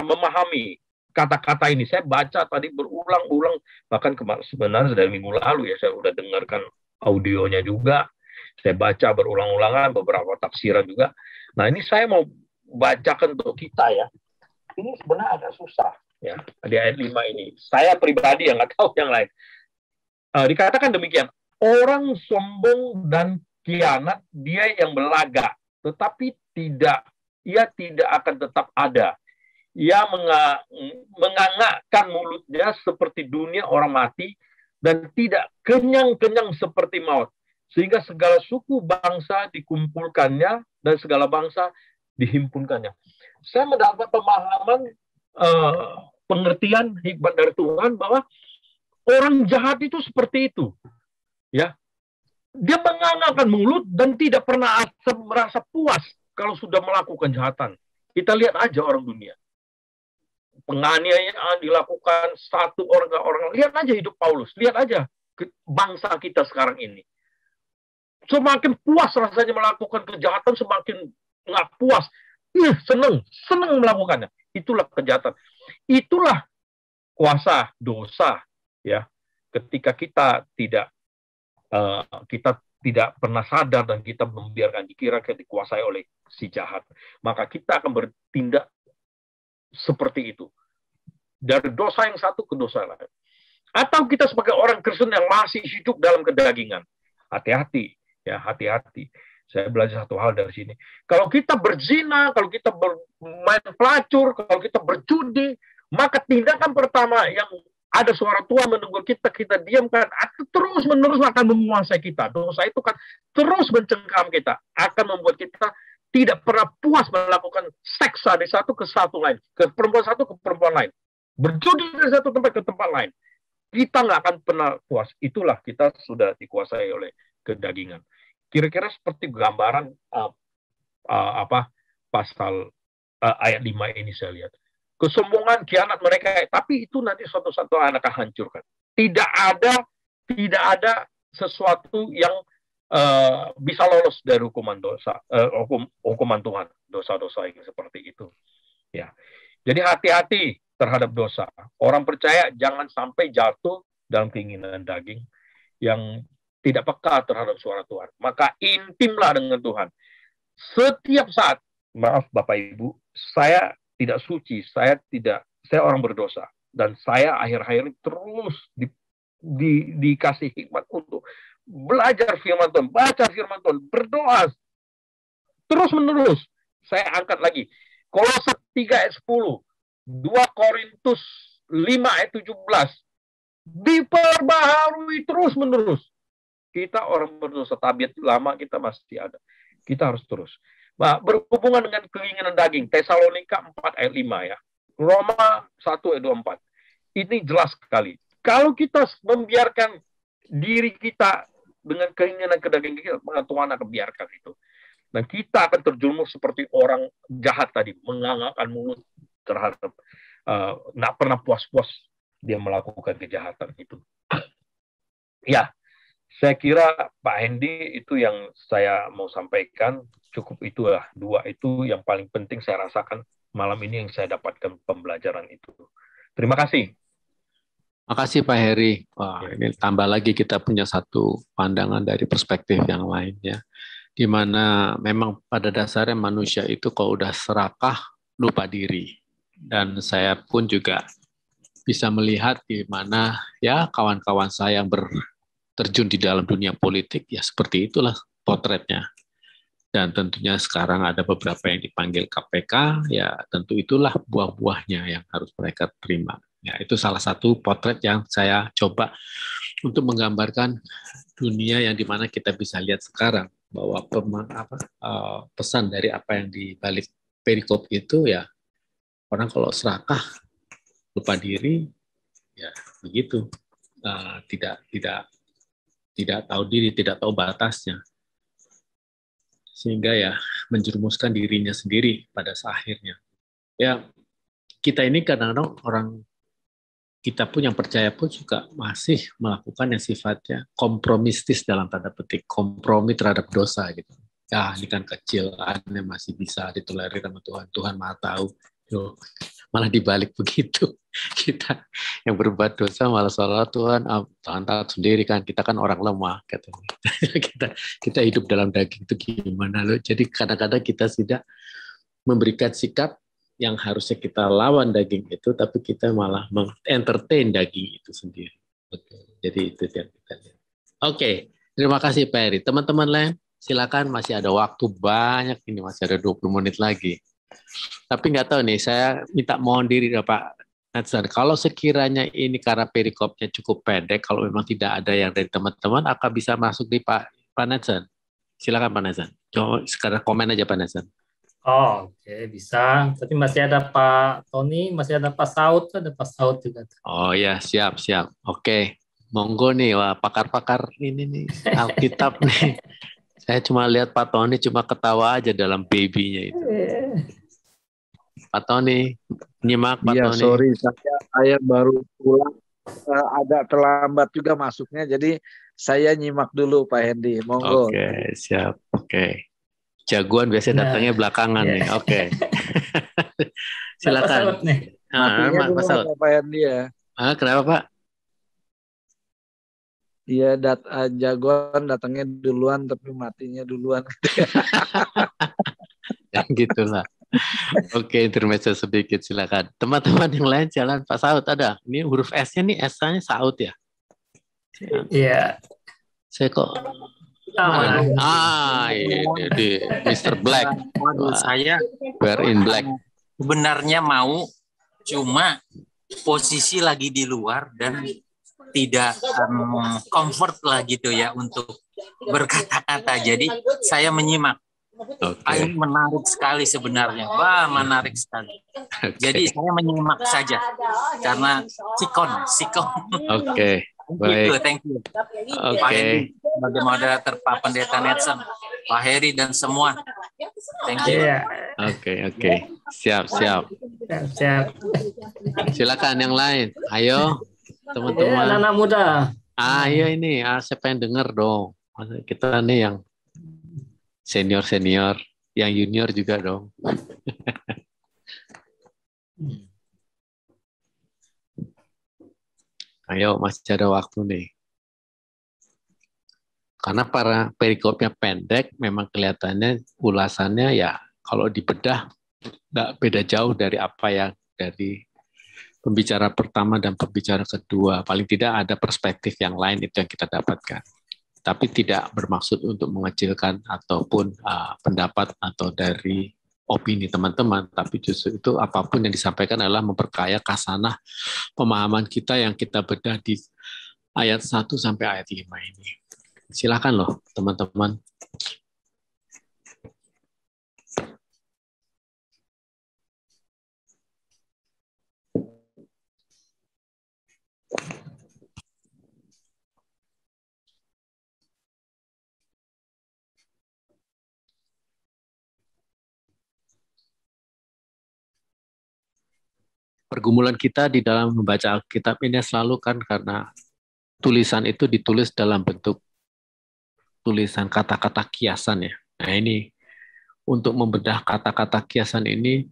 memahami kata-kata ini. Saya baca tadi berulang-ulang, bahkan sebenarnya dari minggu lalu ya, saya udah dengarkan audionya juga. Saya baca berulang-ulangan, beberapa tafsiran juga. Nah, ini saya mau bacakan untuk kita ya. Ini sebenarnya agak susah. Ya, di ayat 5 ini. Saya pribadi yang nggak tahu yang lain. Dikatakan demikian, orang sombong dan kianat, dia yang belaga, tetapi ia tidak akan tetap ada. Ia mengangakkan mulutnya seperti dunia orang mati, dan tidak kenyang-kenyang seperti maut. sehingga segala suku bangsa dikumpulkannya dan segala bangsa dihimpunkannya. Saya mendapat pemahaman pengertian hikmat dari Tuhan bahwa orang jahat itu seperti itu, ya. Dia mengangangkan mulut dan tidak pernah merasa puas kalau sudah melakukan kejahatan. Kita lihat aja orang dunia. Penganiayaan dilakukan satu orang. Lihat aja hidup Paulus. Lihat aja bangsa kita sekarang ini. Semakin puas rasanya melakukan kejahatan, semakin nggak puas. Seneng melakukannya. Itulah kejahatan. Itulah kuasa dosa, ya. Ketika kita tidak pernah sadar dan kita membiarkan dikira dikuasai oleh si jahat, maka kita akan bertindak seperti itu, dari dosa yang satu ke dosa lain. Atau kita sebagai orang Kristen yang masih hidup dalam kedagingan, hati-hati, ya, hati-hati. Saya belajar satu hal dari sini. Kalau kita berzina, kalau kita bermain pelacur, kalau kita berjudi, maka tindakan pertama yang ada suara Tuhan menunggu kita diamkan, atau terus-menerus akan menguasai kita. Dosa itu kan terus mencengkam kita, akan membuat kita tidak pernah puas melakukan seks dari satu ke satu lain, ke perempuan satu ke perempuan lain. Berjudi dari satu tempat ke tempat lain. Kita nggak akan pernah puas. Itulah kita sudah dikuasai oleh kedagingan. Kira-kira seperti gambaran pasal ayat 5 ini saya lihat. Kesombongan, khianat mereka, tapi itu nanti suatu-suatu akan hancurkan. Tidak ada sesuatu yang bisa lolos dari hukuman dosa, hukuman Tuhan, dosa-dosa yang seperti itu. Ya, jadi hati-hati terhadap dosa. Orang percaya jangan sampai jatuh dalam keinginan daging yang tidak peka terhadap suara Tuhan. Maka intimlah dengan Tuhan. Setiap saat, maaf Bapak Ibu, saya tidak suci, saya orang berdosa, dan saya akhir-akhir ini terus dikasih hikmat untuk belajar firman Tuhan, baca firman Tuhan, berdoa terus-menerus. Saya angkat lagi Kolose 3 ayat 10, 2 Korintus 5 ayat 17, diperbaharui terus-menerus. Kita orang berdosa, tabiat lama kita masih ada. Kita harus terus. Nah, berhubungan dengan keinginan daging, Tesalonika 4 ayat 5 ya. Roma 1 ayat 24. Ini jelas sekali. Kalau kita membiarkan diri kita dengan keinginan kedaging kita, maka Tuhan akan biarkan itu. Dan kita akan terjerumus seperti orang jahat tadi, mengangangkan mulut terhadap nggak pernah puas-puas dia melakukan kejahatan itu. Ya, saya kira Pak Hendy itu yang saya mau sampaikan. Cukup itulah, 2 itu yang paling penting saya rasakan malam ini yang saya dapatkan pembelajaran itu. Terima kasih. Makasih Pak Heri. Wah, ini tambah lagi kita punya satu pandangan dari perspektif yang lain ya. Di mana memang pada dasarnya manusia itu kalau udah serakah lupa diri. Dan saya pun juga bisa melihat di mana ya kawan-kawan saya yang terjun di dalam dunia politik ya seperti itulah potretnya. Dan tentunya sekarang ada beberapa yang dipanggil KPK, ya tentu itulah buah-buahnya yang harus mereka terima. Ya, itu salah satu potret yang saya coba untuk menggambarkan dunia yang dimana kita bisa lihat sekarang bahwa pesan dari apa yang di balik perikop itu ya orang kalau serakah lupa diri ya begitu, tidak tahu diri, tidak tahu batasnya. Sehingga ya menjerumuskan dirinya sendiri pada akhirnya. Ya, kita ini kadang-kadang orang, kita pun yang percaya pun juga masih melakukan yang sifatnya kompromistis dalam tanda petik, kompromi terhadap dosa gitu. Ya, ini kan kecil, aneh masih bisa ditolerir sama Tuhan, Tuhan Maha tahu. Yo, malah dibalik begitu. Kita yang berbuat dosa malah seolah Tuhan tahu sendiri kan, kita kan orang lemah katanya. kita hidup dalam daging itu gimana loh. Jadi kadang-kadang kita tidak memberikan sikap yang harusnya kita lawan daging itu, tapi kita malah mengentertain daging itu sendiri. Jadi itu yang kita lihat. Oke, terima kasih Pak Heri. Teman-teman lain, silakan, masih ada waktu banyak ini, masih ada 20 menit lagi. Tapi nggak tahu nih, saya minta mohon diri ya Pak Natsan. Kalau sekiranya ini karena perikopnya cukup pendek, kalau memang tidak ada yang dari teman-teman, akan bisa masuk di Pak Pak Nathan. Silakan Pak Nathan. Coba sekarang komen aja Pak Nathan. Oh, oke, bisa. Tapi masih ada Pak Tony, masih ada Pak Saud, ada Pak Saud juga. Oh ya, siap. Oke. Monggo nih, wah pakar-pakar ini nih, Alkitab nih. Saya cuma lihat Pak Tony cuma ketawa aja dalam baby-nya itu. Pak Tony, nyimak Pak Iya, Tony. sorry, saya baru pulang, agak terlambat juga masuknya, jadi saya nyimak dulu Pak Hendy, monggo. Oke, siap. Oke. Jagoan biasanya datangnya belakangan nih. Oke. Silakan. Matinya dulu Pak Hendy ya. Kenapa Pak? Iya, jagoan datangnya duluan tapi matinya duluan. Ya gitulah. Oke, intermezzo sedikit silakan. Teman-teman yang lain jalan Pak Saud ada. Ini huruf S-nya nih, S-nya Saud ya? Iya. Saya kok ini Mr. Black. Saya We're in black. Sebenarnya mau, cuma posisi lagi di luar dan tidak comfort lah gitu ya untuk berkata-kata. Jadi saya menyimak. Ini menarik sekali sebenarnya. Wah, menarik sekali. Jadi saya menyimak saja karena sikon. Oke. Baik. Thank you. Pak Heri, sebagai moderator, Pak Pendeta Netson, Pak Heri dan semua. Thank you. Oke. Siap. Silakan yang lain. Ayo, teman-teman. Anak muda. Ayo ini, saya pengen dengar dong. Kita nih yang senior, yang junior juga dong. Ayo, masih ada waktu nih. Karena para perikopnya pendek, memang kelihatannya ulasannya ya kalau dibedah nggak beda jauh dari apa yang dari pembicara pertama dan pembicara kedua. Paling tidak ada perspektif yang lain itu yang kita dapatkan. Tapi tidak bermaksud untuk mengecilkan ataupun pendapat atau dari opini teman-teman, tapi justru itu apapun yang disampaikan adalah memperkaya khasanah pemahaman kita yang kita bedah di ayat 1 sampai ayat 5 ini. Silakan loh teman-teman. Pergumulan kita di dalam membaca Alkitab ini selalu kan karena tulisan itu ditulis dalam bentuk tulisan kata-kata kiasan ya. Nah ini untuk membedah kata-kata kiasan ini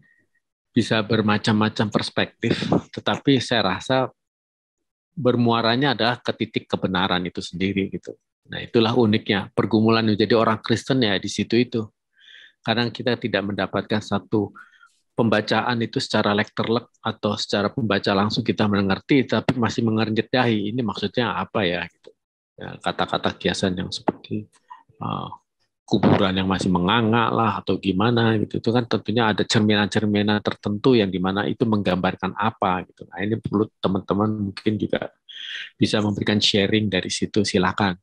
bisa bermacam-macam perspektif, tetapi saya rasa bermuaranya adalah ke titik kebenaran itu sendiri gitu. Nah itulah uniknya pergumulan menjadi orang Kristen ya di situ itu. Kadang kita tidak mendapatkan satu pembacaan itu secara lekterlek atau secara pembaca langsung kita mengerti, tapi masih mengerjetahi ini maksudnya apa ya gitu. Ya, kata-kata kiasan yang seperti kuburan yang masih menganga lah atau gimana gitu, itu kan tentunya ada cerminan-cerminan tertentu yang dimana itu menggambarkan apa gitu. Nah ini perlu teman-teman mungkin juga bisa memberikan sharing dari situ, silakan.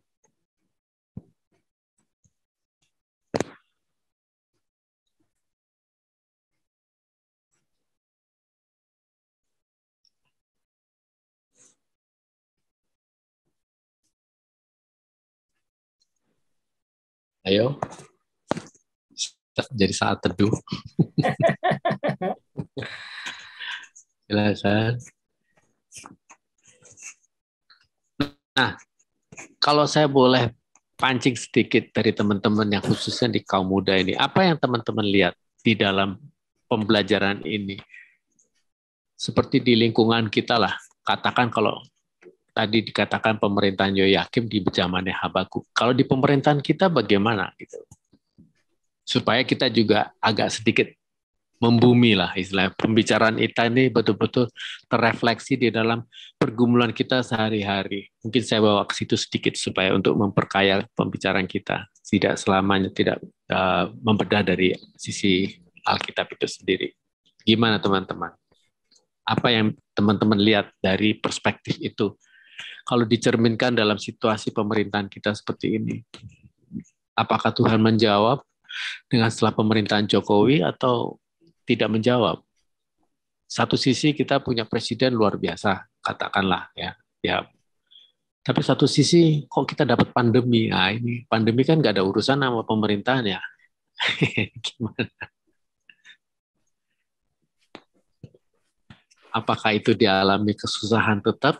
Ayo, jadi saat teduh. Silakan. Nah, kalau saya boleh pancing sedikit dari teman-teman yang khususnya di kaum muda ini, apa yang teman-teman lihat di dalam pembelajaran ini? Seperti di lingkungan kita lah, katakan kalau tadi dikatakan pemerintahan Yoyakim di zamannya Habakuk. Kalau di pemerintahan kita bagaimana gitu? Supaya kita juga agak sedikit membumi lah istilah pembicaraan kita ini betul-betul terrefleksi di dalam pergumulan kita sehari-hari. Mungkin saya bawa ke situ sedikit supaya untuk memperkaya pembicaraan kita. Tidak selamanya tidak membedah dari sisi Alkitab itu sendiri. Gimana teman-teman? Apa yang teman-teman lihat dari perspektif itu? Kalau dicerminkan dalam situasi pemerintahan kita seperti ini. Apakah Tuhan menjawab dengan setelah pemerintahan Jokowi atau tidak menjawab? Satu sisi kita punya presiden luar biasa, katakanlah ya. Tapi satu sisi kok kita dapat pandemi? Nah, ini pandemi kan nggak ada urusan sama pemerintahan ya. Gimana? Apakah itu dialami kesusahan tetap?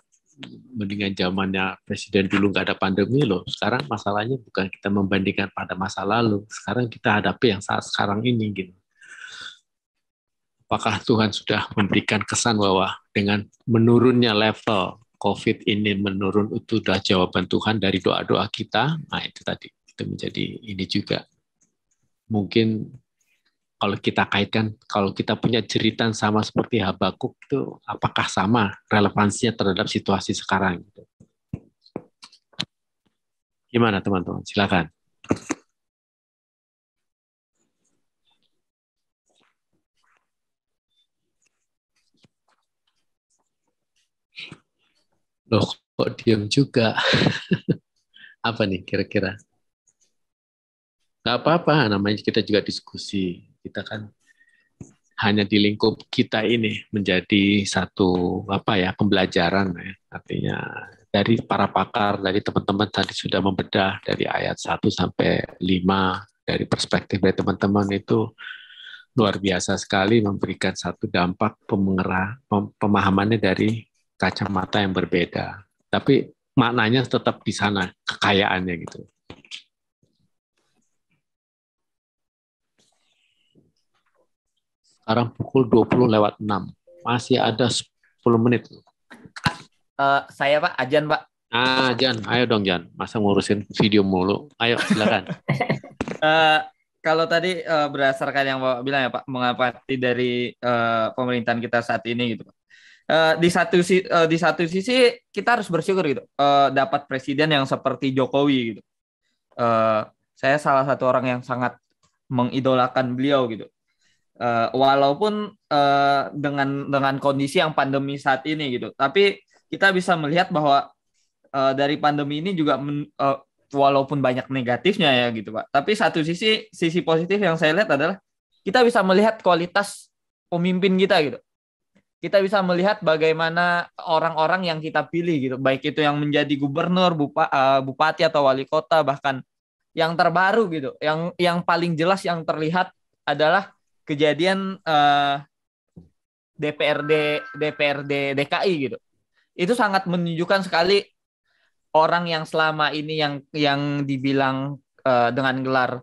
Mendingan zamannya presiden dulu nggak ada pandemi loh. Sekarang masalahnya bukan kita membandingkan pada masa lalu. Sekarang kita hadapi yang saat sekarang ini gitu. Apakah Tuhan sudah memberikan kesan bahwa dengan menurunnya level COVID ini menurun, itu sudah jawaban Tuhan dari doa-doa kita? Nah itu tadi, itu menjadi ini juga. Mungkin kalau kita kaitkan, kalau kita punya jeritan sama seperti Habakuk itu, apakah sama relevansinya terhadap situasi sekarang? Gimana teman-teman? Silakan. Loh, kok diam juga? Apa nih kira-kira? Nggak apa-apa, namanya kita juga diskusi. Kita kan hanya di lingkup kita ini menjadi satu pembelajaran ya. Artinya dari para pakar, dari teman-teman tadi sudah membedah dari ayat 1 sampai 5, dari perspektif dari teman-teman itu luar biasa sekali, memberikan satu dampak pemahamannya dari kacamata yang berbeda. Tapi maknanya tetap di sana, kekayaannya gitu. Sekarang pukul 20:06. Masih ada 10 menit. Saya Pak, Ajan Pak. Jan, ayo dong Jan. Masa ngurusin video mulu. Ayo silakan. Kalau tadi berdasarkan yang Bapak bilang ya Pak, mengamati dari pemerintahan kita saat ini gitu Pak. Di satu sisi kita harus bersyukur gitu, dapat presiden yang seperti Jokowi gitu. Saya salah satu orang yang sangat mengidolakan beliau gitu. Walaupun dengan kondisi yang pandemi saat ini gitu, tapi kita bisa melihat bahwa dari pandemi ini juga walaupun banyak negatifnya ya gitu Pak, tapi satu sisi positif yang saya lihat adalah kita bisa melihat kualitas pemimpin kita gitu. Kita bisa melihat bagaimana orang-orang yang kita pilih gitu, baik itu yang menjadi gubernur, bupati atau wali kota, bahkan yang terbaru gitu, yang paling jelas yang terlihat adalah kejadian DPRD DKI gitu. Itu sangat menunjukkan sekali orang yang selama ini yang dibilang dengan gelar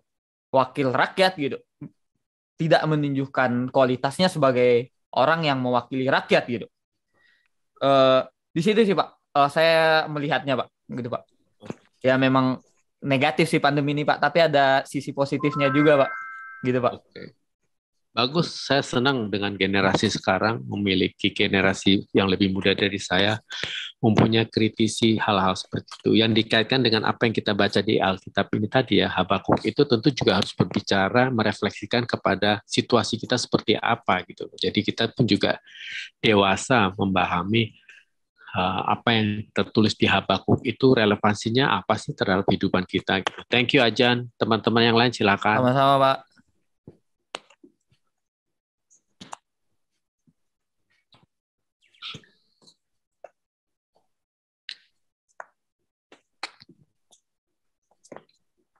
wakil rakyat gitu, tidak menunjukkan kualitasnya sebagai orang yang mewakili rakyat gitu. Di situ sih Pak, saya melihatnya Pak, gitu Pak. Ya memang negatif sih pandemi ini Pak, tapi ada sisi positifnya juga Pak, gitu Pak. Oke. Bagus, saya senang dengan generasi sekarang, memiliki generasi yang lebih muda dari saya, mempunyai kritisi hal-hal seperti itu. Yang dikaitkan dengan apa yang kita baca di Alkitab ini tadi ya, Habakuk itu tentu juga harus berbicara, merefleksikan kepada situasi kita seperti apa gitu. Jadi kita pun juga dewasa memahami apa yang tertulis di Habakuk itu relevansinya apa sih terhadap kehidupan kita. Gitu. Thank you Ajan, teman-teman yang lain silakan. Sama-sama Pak.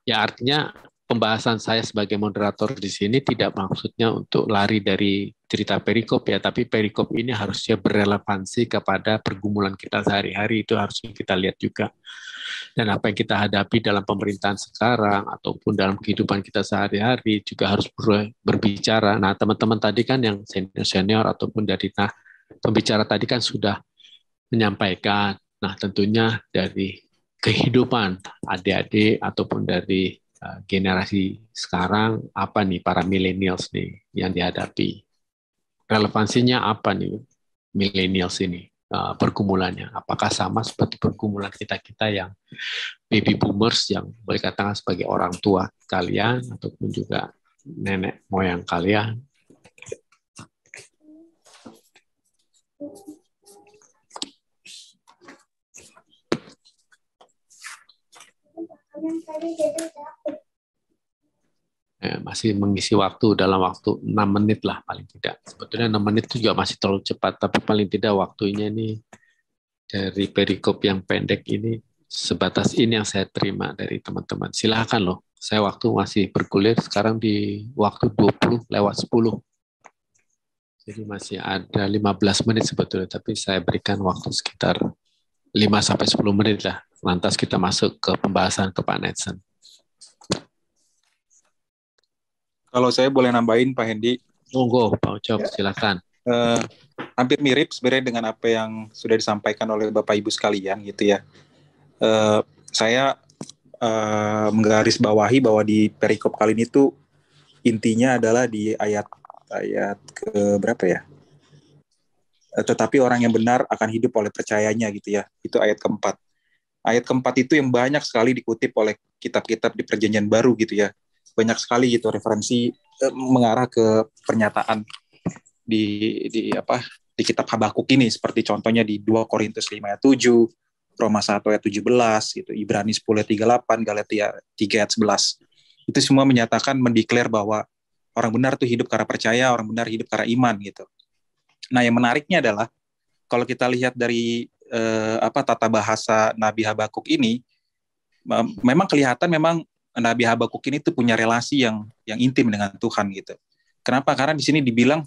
Ya artinya pembahasan saya sebagai moderator di sini tidak maksudnya untuk lari dari cerita perikop ya, tapi perikop ini harusnya berrelevansi kepada pergumulan kita sehari-hari, itu harusnya kita lihat juga. Dan apa yang kita hadapi dalam pemerintahan sekarang ataupun dalam kehidupan kita sehari-hari juga harus berbicara. Nah teman-teman tadi kan yang senior-senior ataupun dari pembicara tadi kan sudah menyampaikan, nah tentunya dari kehidupan adik-adik ataupun dari generasi sekarang, apa nih para millennials nih yang dihadapi? Relevansinya apa nih millennials ini pergumulannya? Apakah sama seperti pergumulan kita-kita yang baby boomers yang boleh katakan sebagai orang tua kalian ataupun juga nenek moyang kalian? masih mengisi waktu dalam waktu 6 menit lah paling tidak. Sebetulnya 6 menit itu juga masih terlalu cepat, tapi paling tidak waktunya ini dari perikop yang pendek ini sebatas ini yang saya terima dari teman-teman. Silakan loh, saya waktu masih bergulir sekarang di waktu 20 lewat 10. Jadi masih ada 15 menit sebetulnya, tapi saya berikan waktu sekitar 5-10 menit lah. Lantas kita masuk ke pembahasan ke Pak Netsen. Kalau saya boleh nambahin Pak Hendy. Monggo, Pak Ucok, silakan. Hampir mirip sebenarnya dengan apa yang sudah disampaikan oleh Bapak Ibu sekalian gitu ya. Saya menggarisbawahi bahwa di perikop kali ini tuh intinya adalah di ayat ke berapa ya? Tetapi orang yang benar akan hidup oleh percayanya gitu ya. Itu ayat keempat. Ayat keempat itu yang banyak sekali dikutip oleh kitab-kitab di Perjanjian Baru gitu ya. Banyak sekali gitu referensi mengarah ke pernyataan di kitab Habakuk ini, seperti contohnya di 2 Korintus 5 ayat 7, Roma 1 ayat 17 gitu, Ibrani 10 ayat 38, Galatia 3 ayat 11. Itu semua menyatakan mendeklar bahwa orang benar tuh hidup karena percaya, orang benar hidup karena iman gitu. Nah, yang menariknya adalah kalau kita lihat dari tata bahasa Nabi Habakuk ini, memang kelihatan memang Nabi Habakuk ini tuh punya relasi yang intim dengan Tuhan gitu. Kenapa? Karena di sini dibilang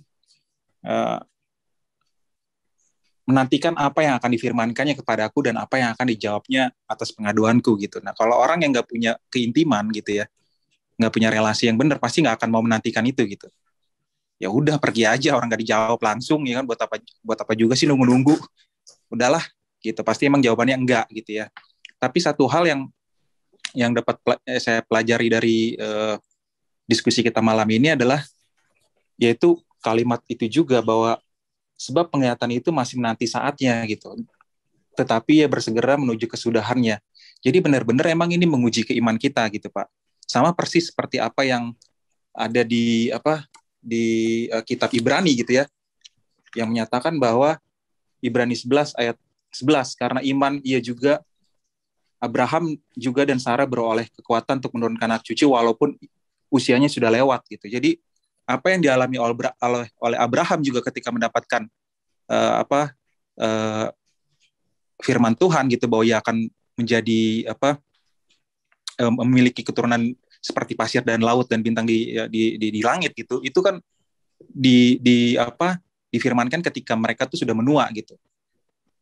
menantikan apa yang akan difirmankannya kepadaku dan apa yang akan dijawabnya atas pengaduanku gitu. Nah, kalau orang yang nggak punya keintiman gitu ya, nggak punya relasi yang benar, pasti nggak akan mau menantikan itu gitu. Ya udah, pergi aja, orang nggak dijawab langsung ya kan, buat apa juga sih nunggu-nunggu. Udahlah gitu, pasti emang jawabannya enggak gitu ya. Tapi satu hal yang dapat saya pelajari dari diskusi kita malam ini adalah yaitu kalimat itu juga, bahwa sebab penglihatan itu masih menanti saatnya gitu, tetapi ya bersegera menuju kesudahannya. Jadi benar-benar emang ini menguji keiman kita gitu Pak. Sama persis seperti apa yang ada di kitab Ibrani gitu ya, yang menyatakan bahwa Ibrani 11 ayat 11, karena iman ia juga Abraham juga dan Sarah beroleh kekuatan untuk menurunkan anak cucu walaupun usianya sudah lewat gitu. Jadi apa yang dialami oleh Abraham juga ketika mendapatkan firman Tuhan gitu, bahwa ia akan menjadi memiliki keturunan seperti pasir dan laut dan bintang di langit gitu. Itu kan difirmankan ketika mereka tuh sudah menua gitu.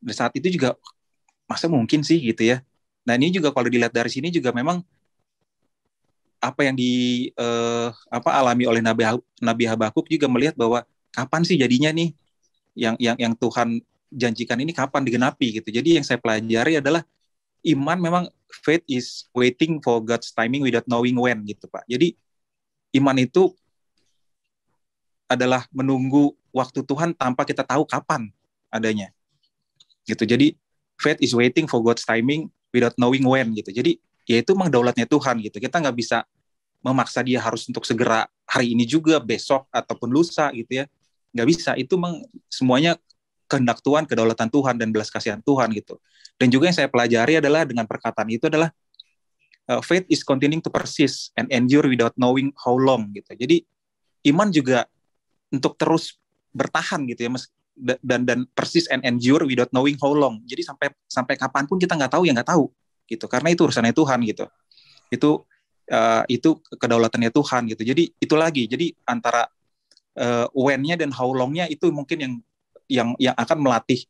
Dan saat itu juga masa mungkin sih gitu ya. Nah, ini juga kalau dilihat dari sini juga memang apa yang alami oleh Nabi Habakuk juga melihat bahwa kapan sih jadinya nih yang Tuhan janjikan ini kapan digenapi gitu. Jadi yang saya pelajari adalah iman memang, faith is waiting for God's timing without knowing when gitu Pak. Jadi iman itu adalah menunggu waktu Tuhan tanpa kita tahu kapan adanya gitu. Jadi faith is waiting for God's timing without knowing when gitu. Jadi ya itu memang daulatnya Tuhan gitu. Kita nggak bisa memaksa dia harus untuk segera hari ini juga, besok ataupun lusa gitu ya. Nggak bisa. Itu memang semuanya kehendak Tuhan, kedaulatan Tuhan dan belas kasihan Tuhan gitu. Dan juga yang saya pelajari adalah dengan perkataan itu adalah faith is continuing to persist and endure without knowing how long gitu. Jadi iman juga untuk terus bertahan gitu ya, dan persist and endure without knowing how long. Jadi sampai kapanpun kita nggak tahu gitu. Karena itu urusannya Tuhan gitu. Itu kedaulatannya Tuhan gitu. Jadi itu lagi. Jadi antara when-nya dan how long-nya itu mungkin yang akan melatih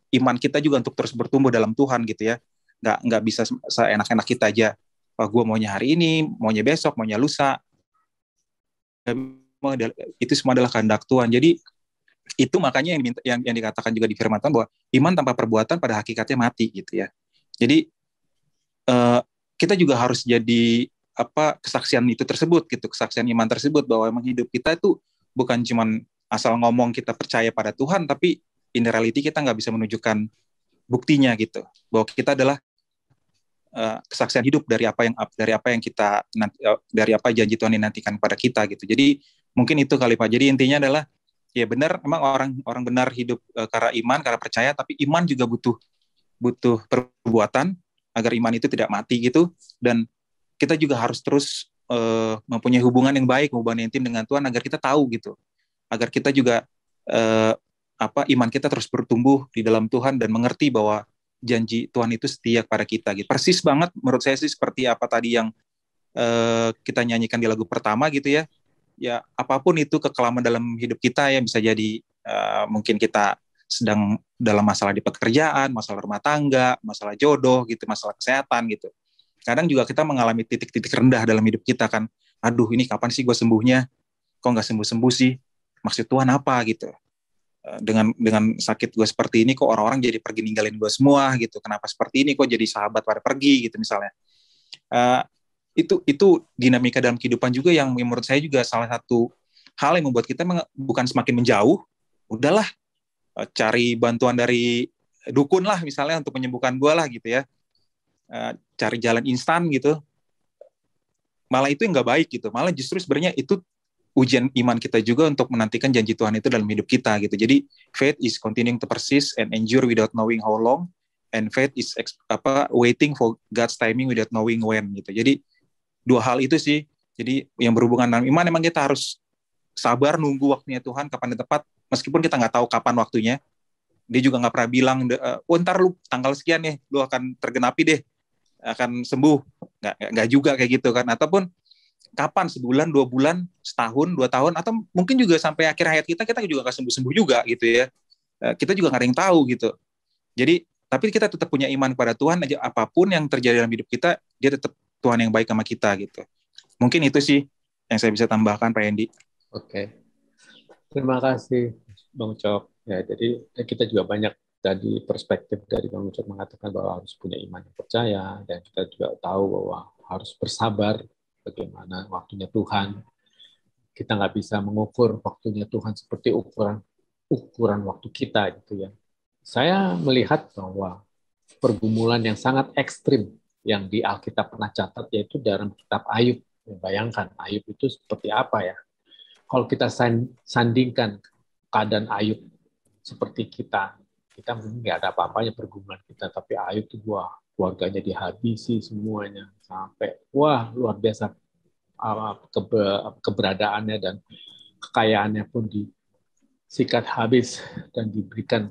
iman kita juga untuk terus bertumbuh dalam Tuhan gitu ya. Nggak bisa seenak-enak kita aja. Gue maunya hari ini, maunya besok, maunya lusa. Itu semua adalah kehendak Tuhan. Jadi itu makanya yang dikatakan juga di firman Tuhan bahwa iman tanpa perbuatan pada hakikatnya mati gitu ya. Jadi kita juga harus jadi kesaksian itu tersebut gitu, kesaksian iman tersebut, bahwa memang hidup kita itu bukan cuman asal ngomong kita percaya pada Tuhan, tapi in reality kita nggak bisa menunjukkan buktinya gitu, bahwa kita adalah kesaksian hidup dari apa yang kita dari apa janji Tuhan dinantikan pada kita gitu. Jadi mungkin itu kali Pak. Jadi intinya adalah ya benar, memang orang benar hidup karena iman, karena percaya, tapi iman juga butuh perbuatan agar iman itu tidak mati gitu. Dan kita juga harus terus mempunyai hubungan yang baik, hubungan yang intim dengan Tuhan, agar kita tahu gitu, agar kita juga iman kita terus bertumbuh di dalam Tuhan dan mengerti bahwa janji Tuhan itu setia kepada kita gitu. Persis banget menurut saya sih seperti apa tadi yang kita nyanyikan di lagu pertama gitu ya. Ya apapun itu kekelaman dalam hidup kita ya, bisa jadi mungkin kita sedang dalam masalah di pekerjaan, masalah rumah tangga, masalah jodoh gitu, masalah kesehatan gitu. Kadang juga kita mengalami titik-titik rendah dalam hidup kita kan. Aduh, ini kapan sih gue sembuhnya? Kok nggak sembuh-sembuh sih? Maksud Tuhan apa gitu? Dengan sakit gue seperti ini, kok orang-orang jadi pergi ninggalin gue semua gitu? Kenapa seperti ini? Kok jadi sahabat pada pergi gitu misalnya? Itu dinamika dalam kehidupan juga yang menurut saya juga salah satu hal yang membuat kita bukan semakin menjauh. Udahlah, cari bantuan dari dukun lah misalnya untuk menyembuhkan gue lah gitu ya. Cari jalan instan gitu, malah itu yang nggak baik gitu. Malah justru sebenarnya itu ujian iman kita juga untuk menantikan janji Tuhan itu dalam hidup kita gitu. Jadi faith is continuing to persist and endure without knowing how long, and faith is waiting for God's timing without knowing when gitu. Jadi dua hal itu sih. Jadi yang berhubungan dengan iman, emang kita harus sabar nunggu waktunya Tuhan kapan yang tepat, meskipun kita nggak tahu kapan waktunya. Dia juga nggak pernah bilang, ntar lu tanggal sekian nih, lu akan tergenapi deh, akan sembuh. Nggak juga kayak gitu kan. Ataupun kapan, sebulan, 2 bulan, setahun, 2 tahun, atau mungkin juga sampai akhir hayat kita juga nggak sembuh-sembuh juga gitu ya. Kita juga nggak ada yang tahu gitu. Jadi, tapi kita tetap punya iman kepada Tuhan aja, apapun yang terjadi dalam hidup kita, dia tetap Tuhan yang baik sama kita gitu. Mungkin itu sih yang saya bisa tambahkan, Pak Hendy. Oke. Terima kasih, Bang Ucok. Ya, jadi kita juga banyak tadi perspektif dari Bang Ucok mengatakan bahwa harus punya iman yang percaya, dan kita juga tahu bahwa harus bersabar bagaimana waktunya Tuhan. Kita nggak bisa mengukur waktunya Tuhan seperti ukuran waktu kita gitu ya. Saya melihat bahwa pergumulan yang sangat ekstrim yang di Alkitab pernah catat yaitu dalam kitab Ayub. Bayangkan Ayub itu seperti apa ya? Kalau kita sandingkan keadaan Ayub seperti kita mungkin nggak ada apa-apanya pergumulan kita, tapi Ayub itu keluarganya dihabisi semuanya sampai luar biasa keberadaannya dan kekayaannya pun disikat habis dan diberikan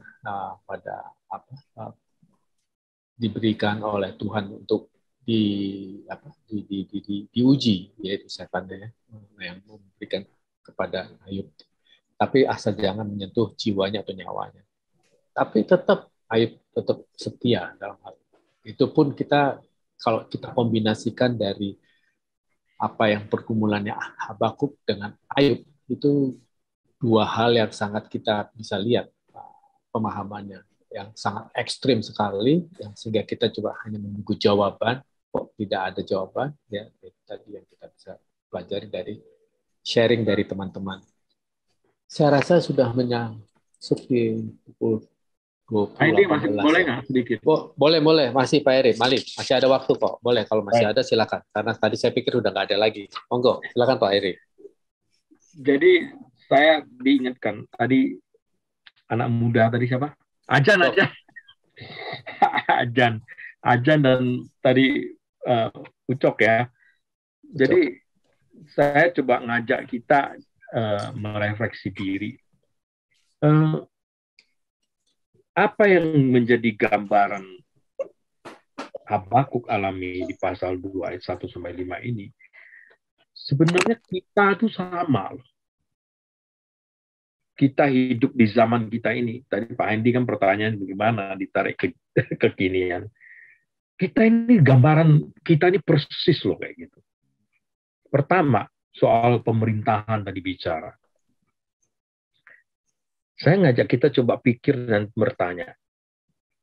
diberikan oleh Tuhan untuk diuji, yaitu setannya yang memberikan kepada Ayub. Tapi asal jangan menyentuh jiwanya atau nyawanya. Tapi tetap Ayub tetap setia dalam hal itu. Pun kalau kita kombinasikan dari apa yang pergumulannya Habakuk dengan Ayub, itu dua hal yang sangat kita bisa lihat pemahamannya yang sangat ekstrim sekali, yang sehingga kita coba hanya menunggu jawaban, kok tidak ada jawaban, ya itu tadi yang kita bisa pelajari dari sharing dari teman-teman. Saya rasa sudah menyangkut di pukul 20. Ini masih boleh nggak sedikit? Boleh. Masih Pak Eri, masih ada waktu kok. Boleh, kalau masih ada silakan. Karena tadi saya pikir udah nggak ada lagi. Monggo, silakan Pak Eri. Jadi saya diingatkan tadi anak muda tadi siapa? Ajan. Ajan dan tadi Ucok ya. Jadi saya coba ngajak kita merefleksi diri. Apa yang menjadi gambaran Habakuk alami di pasal 2 ayat 1-5 ini? Sebenarnya kita itu sama loh. Kita hidup di zaman kita ini. Tadi Pak Hendy kan pertanyaan bagaimana ditarik ke kekinian. Kita ini gambaran, kita ini persis loh kayak gitu. Pertama, soal pemerintahan tadi bicara. Saya ngajak kita coba pikir dan bertanya.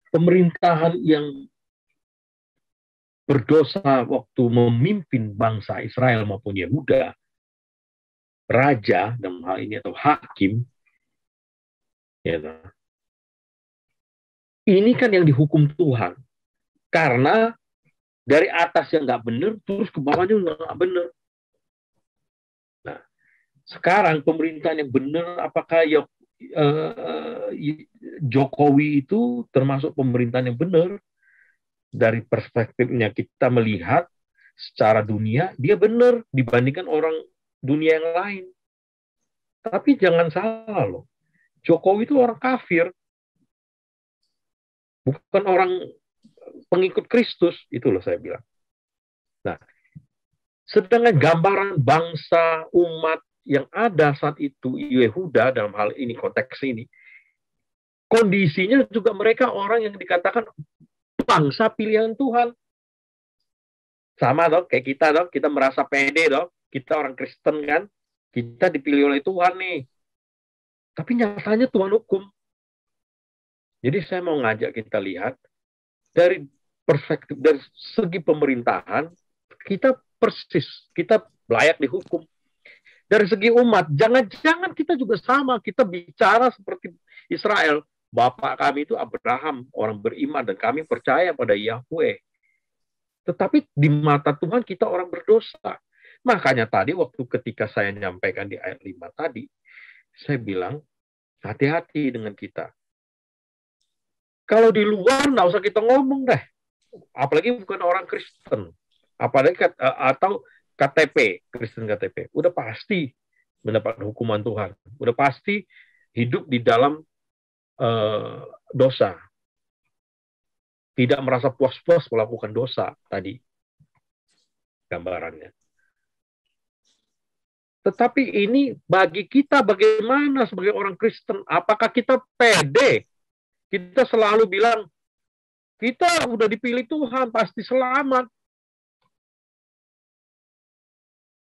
Pemerintahan yang berdosa waktu memimpin bangsa Israel maupun Yehuda, raja dalam hal ini atau hakim, ya, ini kan yang dihukum Tuhan. Karena dari atas yang nggak benar, terus ke bawahnya nggak benar. Nah, sekarang pemerintahan yang benar, apakah Jokowi itu termasuk pemerintahan yang benar? Dari perspektifnya kita melihat secara dunia dia benar dibandingkan orang dunia yang lain. Tapi jangan salah loh, Jokowi itu orang kafir, bukan orang pengikut Kristus, itu loh saya bilang. Nah, sedangkan gambaran bangsa umat yang ada saat itu Yehuda dalam hal ini, konteks ini, kondisinya juga mereka orang yang dikatakan bangsa pilihan Tuhan. Sama dong, kayak kita dong, kita merasa pede dong, kita orang Kristen kan, kita dipilih oleh Tuhan nih. Tapi nyatanya Tuhan hukum. Jadi saya mau ngajak kita lihat dari perspektif, dari segi pemerintahan, kita persis, kita layak dihukum. Dari segi umat, jangan-jangan kita juga sama, kita bicara seperti Israel. Bapak kami itu Abraham, orang beriman, dan kami percaya pada Yahweh. Tetapi di mata Tuhan kita orang berdosa. Makanya tadi waktu ketika saya menyampaikan di ayat 5 tadi, saya bilang, hati-hati dengan kita. Kalau di luar, nggak usah kita ngomong deh. Apalagi bukan orang Kristen. Apalagi atau KTP, Kristen KTP. Udah pasti mendapat hukuman Tuhan. Udah pasti hidup di dalam dosa. Tidak merasa puas-puas melakukan dosa tadi. Gambarannya. Tetapi ini bagi kita bagaimana sebagai orang Kristen? Apakah kita pede? Kita selalu bilang, kita udah dipilih Tuhan, pasti selamat.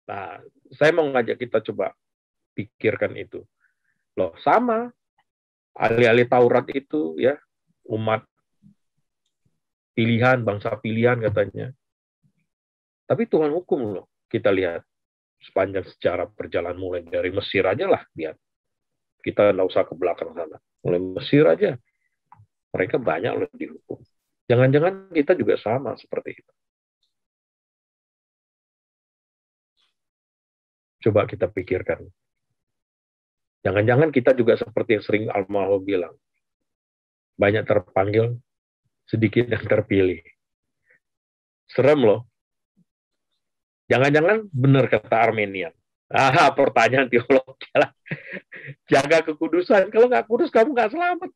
Nah, saya mau ngajak kita coba pikirkan itu. Loh, sama. Ahli-ahli Taurat itu, ya, umat pilihan, bangsa pilihan katanya. Tapi Tuhan hukum loh, kita lihat. Sepanjang sejarah perjalanan mulai dari Mesir aja lah, lihat. Kita nggak usah ke belakang sana. Mulai Mesir aja. Mereka banyak loh dihukum. Jangan-jangan kita juga sama seperti itu. Coba kita pikirkan. Jangan-jangan kita juga seperti yang sering Almarhum bilang. Banyak terpanggil, sedikit yang terpilih. Serem loh. Jangan-jangan benar kata Armenian. Pertanyaan teolog. Jaga kekudusan. Kalau nggak kudus, kamu nggak selamat.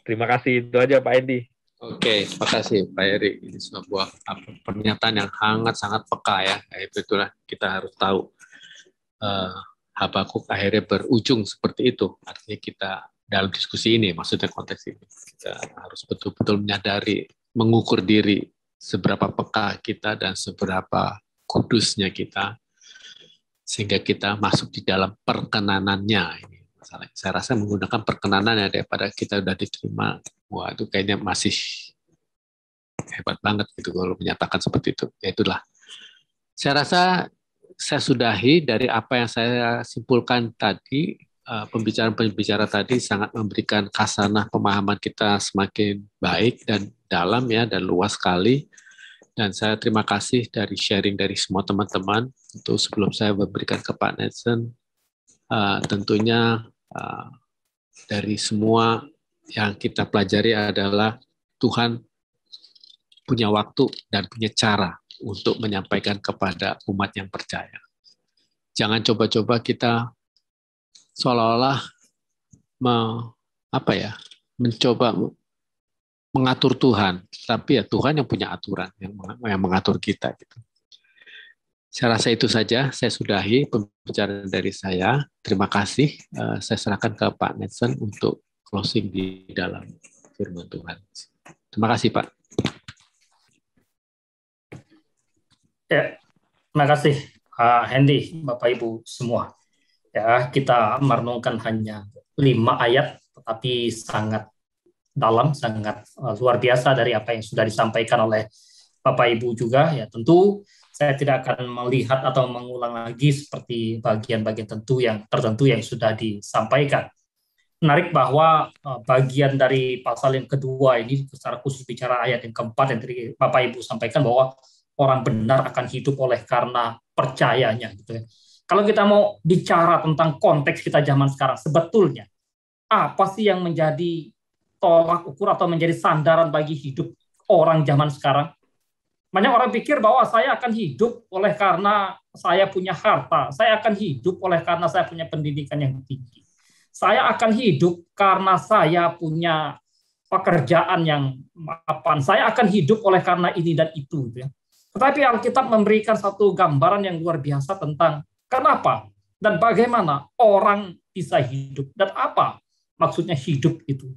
Terima kasih. Itu aja Pak Endi. Oke, terima kasih Pak Eri. Ini sebuah pernyataan yang sangat peka ya. Itulah kita harus tahu. Habakuk akhirnya berujung seperti itu. Artinya kita dalam diskusi ini, maksudnya konteks ini, kita harus betul-betul menyadari, mengukur diri seberapa peka kita dan seberapa kudusnya kita, sehingga kita masuk di dalam perkenanannya. Ini masalahnya. Saya rasa menggunakan perkenanan ya, daripada kita udah diterima, wah itu kayaknya masih hebat banget gitu kalau menyatakan seperti itu. Ya itulah. Saya rasa saya sudahi dari apa yang saya simpulkan tadi. Pembicaraan-pembicara tadi sangat memberikan khasanah pemahaman kita semakin baik dan dalam ya, dan luas sekali. Dan saya terima kasih dari sharing dari semua teman-teman. Itu sebelum saya memberikan ke Pak Nelson, tentunya dari semua yang kita pelajari adalah Tuhan punya waktu dan punya cara untuk menyampaikan kepada umat yang percaya. Jangan coba-coba kita seolah-olah mencoba mengatur Tuhan, tapi ya Tuhan yang punya aturan, yang mengatur kita. Gitu. Saya rasa itu saja. Saya sudahi pembicaraan dari saya. Terima kasih. Saya serahkan ke Pak Nelson untuk closing di dalam firman Tuhan. Terima kasih Pak. Ya, terima kasih Pak Hendy, Bapak Ibu semua. Ya, kita merenungkan hanya 5 ayat, tetapi sangat dalam, sangat luar biasa dari apa yang sudah disampaikan oleh Bapak Ibu juga. Ya, tentu saya tidak akan melihat atau mengulang lagi seperti bagian-bagian tertentu yang sudah disampaikan. Menarik bahwa bagian dari pasal yang kedua ini, secara khusus bicara ayat yang keempat yang tadi Bapak Ibu sampaikan bahwa orang benar akan hidup oleh karena percayanya, gitu ya. Kalau kita mau bicara tentang konteks kita zaman sekarang, sebetulnya apa sih yang menjadi tolak ukur atau menjadi sandaran bagi hidup orang zaman sekarang. Banyak orang pikir bahwa saya akan hidup oleh karena saya punya harta, saya akan hidup oleh karena saya punya pendidikan yang tinggi, saya akan hidup karena saya punya pekerjaan yang mapan, saya akan hidup oleh karena ini dan itu. Tetapi Alkitab memberikan satu gambaran yang luar biasa tentang kenapa dan bagaimana orang bisa hidup dan apa maksudnya hidup itu.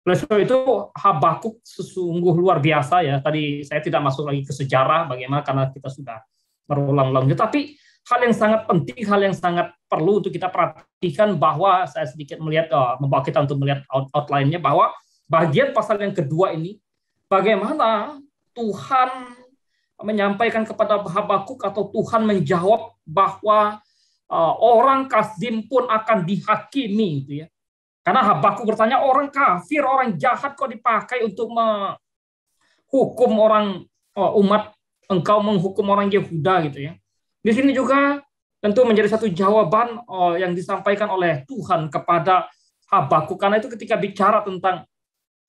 Oleh sebab itu Habakuk sesungguh luar biasa ya. Tadi saya tidak masuk lagi ke sejarah bagaimana karena kita sudah berulang-ulang. Tapi hal yang sangat penting, hal yang sangat perlu untuk kita perhatikan bahwa saya sedikit melihat membawa kita untuk melihat outline-nya bahwa bagian pasal yang kedua ini bagaimana Tuhan menyampaikan kepada Habakuk atau Tuhan menjawab bahwa orang Kasdim pun akan dihakimi gitu ya. Karena Habakuk bertanya, orang kafir, orang jahat kok dipakai untuk menghukum orang umat, engkau menghukum orang Yehuda gitu ya. Di sini juga tentu menjadi satu jawaban yang disampaikan oleh Tuhan kepada Habakuk. Karena itu ketika bicara tentang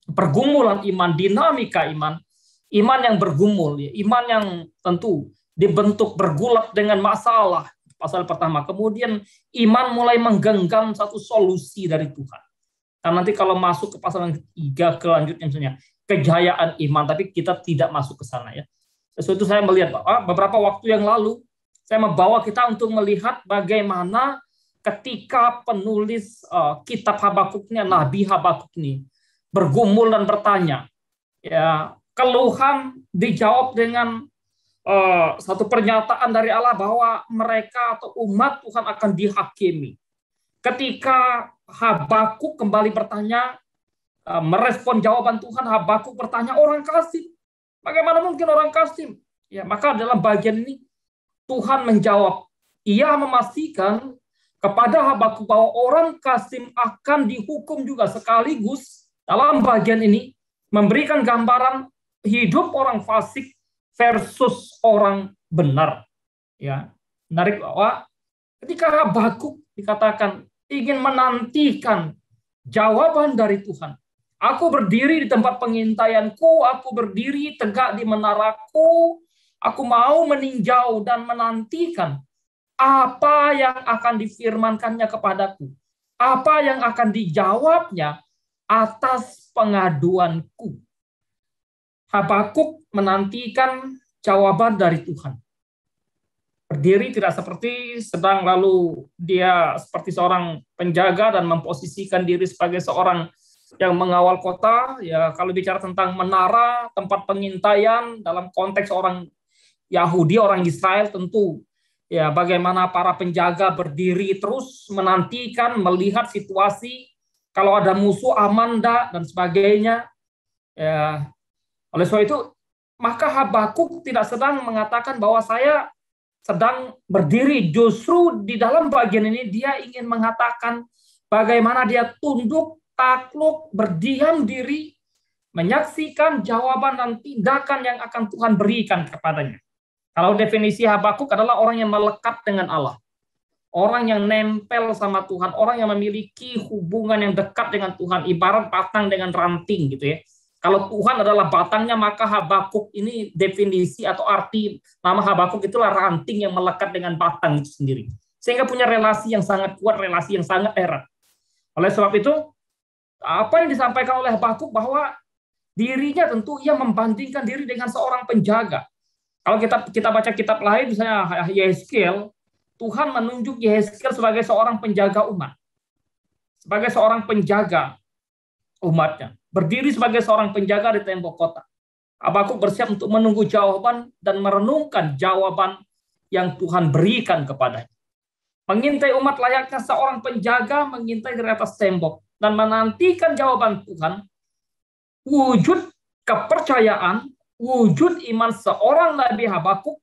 pergumulan iman, dinamika iman, iman yang bergumul, ya, iman yang tentu dibentuk bergulat dengan masalah. Pasal pertama, kemudian iman mulai menggenggam satu solusi dari Tuhan. Karena nanti kalau masuk ke pasal yang ketiga, kelanjutnya misalnya kejayaan iman, tapi kita tidak masuk ke sana ya. Sesuatu saya melihat beberapa waktu yang lalu, saya membawa kita untuk melihat bagaimana ketika penulis kitab Habakuk ini, Nabi Habakuk ini bergumul dan bertanya, ya keluhan dijawab dengan satu pernyataan dari Allah bahwa mereka atau umat Tuhan akan dihakimi. Ketika Habakuk kembali bertanya, merespon jawaban Tuhan, Habakuk bertanya, orang Kasdim, bagaimana mungkin orang Kasdim? Ya, maka dalam bagian ini Tuhan menjawab, ia memastikan kepada Habakuk bahwa orang Kasdim akan dihukum juga, sekaligus dalam bagian ini memberikan gambaran hidup orang fasik versus orang benar. Ya, menarik bahwa ketika Habakuk dikatakan ingin menantikan jawaban dari Tuhan. Aku berdiri di tempat pengintaianku, aku berdiri tegak di menaraku, aku mau meninjau dan menantikan apa yang akan difirmankannya kepadaku, apa yang akan dijawabnya atas pengaduanku. Habakuk menantikan jawaban dari Tuhan. Berdiri tidak seperti sedang lalu dia seperti seorang penjaga dan memposisikan diri sebagai seorang yang mengawal kota. Ya, kalau bicara tentang menara, tempat pengintaian dalam konteks orang Yahudi, orang Israel tentu ya bagaimana para penjaga berdiri terus menantikan, melihat situasi kalau ada musuh aman enggak dan sebagainya. Ya, oleh sebab itu maka Habakuk tidak sedang mengatakan bahwa saya sedang berdiri, justru di dalam bagian ini dia ingin mengatakan bagaimana dia tunduk, takluk, berdiam diri, menyaksikan jawaban dan tindakan yang akan Tuhan berikan kepadanya. Kalau definisi Habakuk adalah orang yang melekat dengan Allah, orang yang nempel sama Tuhan, orang yang memiliki hubungan yang dekat dengan Tuhan, ibarat batang dengan ranting gitu ya. Kalau Tuhan adalah batangnya, maka Habakuk ini definisi atau arti nama Habakuk itulah ranting yang melekat dengan batang itu sendiri. Sehingga punya relasi yang sangat kuat, relasi yang sangat erat. Oleh sebab itu, apa yang disampaikan oleh Habakuk bahwa dirinya tentu ia membandingkan diri dengan seorang penjaga. Kalau kita baca kitab lain, misalnya Yehezkiel, Tuhan menunjuk Yehezkiel sebagai seorang penjaga umat. Sebagai seorang penjaga umatnya. Berdiri sebagai seorang penjaga di tembok kota. Habakuk bersiap untuk menunggu jawaban dan merenungkan jawaban yang Tuhan berikan kepadanya. Mengintai umat layaknya seorang penjaga mengintai di atas tembok dan menantikan jawaban Tuhan. Wujud kepercayaan, wujud iman seorang Nabi Habakuk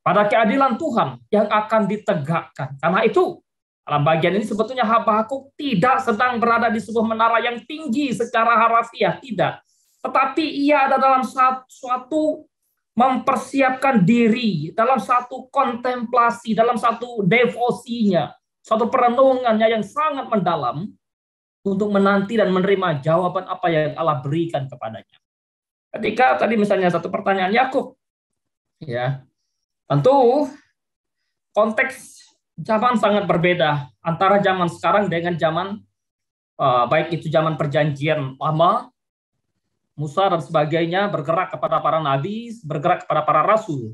pada keadilan Tuhan yang akan ditegakkan. Karena itu, dalam bagian ini sebetulnya Habakuk tidak sedang berada di sebuah menara yang tinggi secara harafiah, tidak. Tetapi ia ada dalam suatu mempersiapkan diri, dalam satu kontemplasi, dalam satu devosinya, satu perenungannya yang sangat mendalam, untuk menanti dan menerima jawaban apa yang Allah berikan kepadanya. Ketika tadi misalnya satu pertanyaan Yakub, ya, tentu konteks zaman sangat berbeda antara zaman sekarang dengan zaman baik itu zaman perjanjian lama, Musa dan sebagainya bergerak kepada para nabi, bergerak kepada para rasul.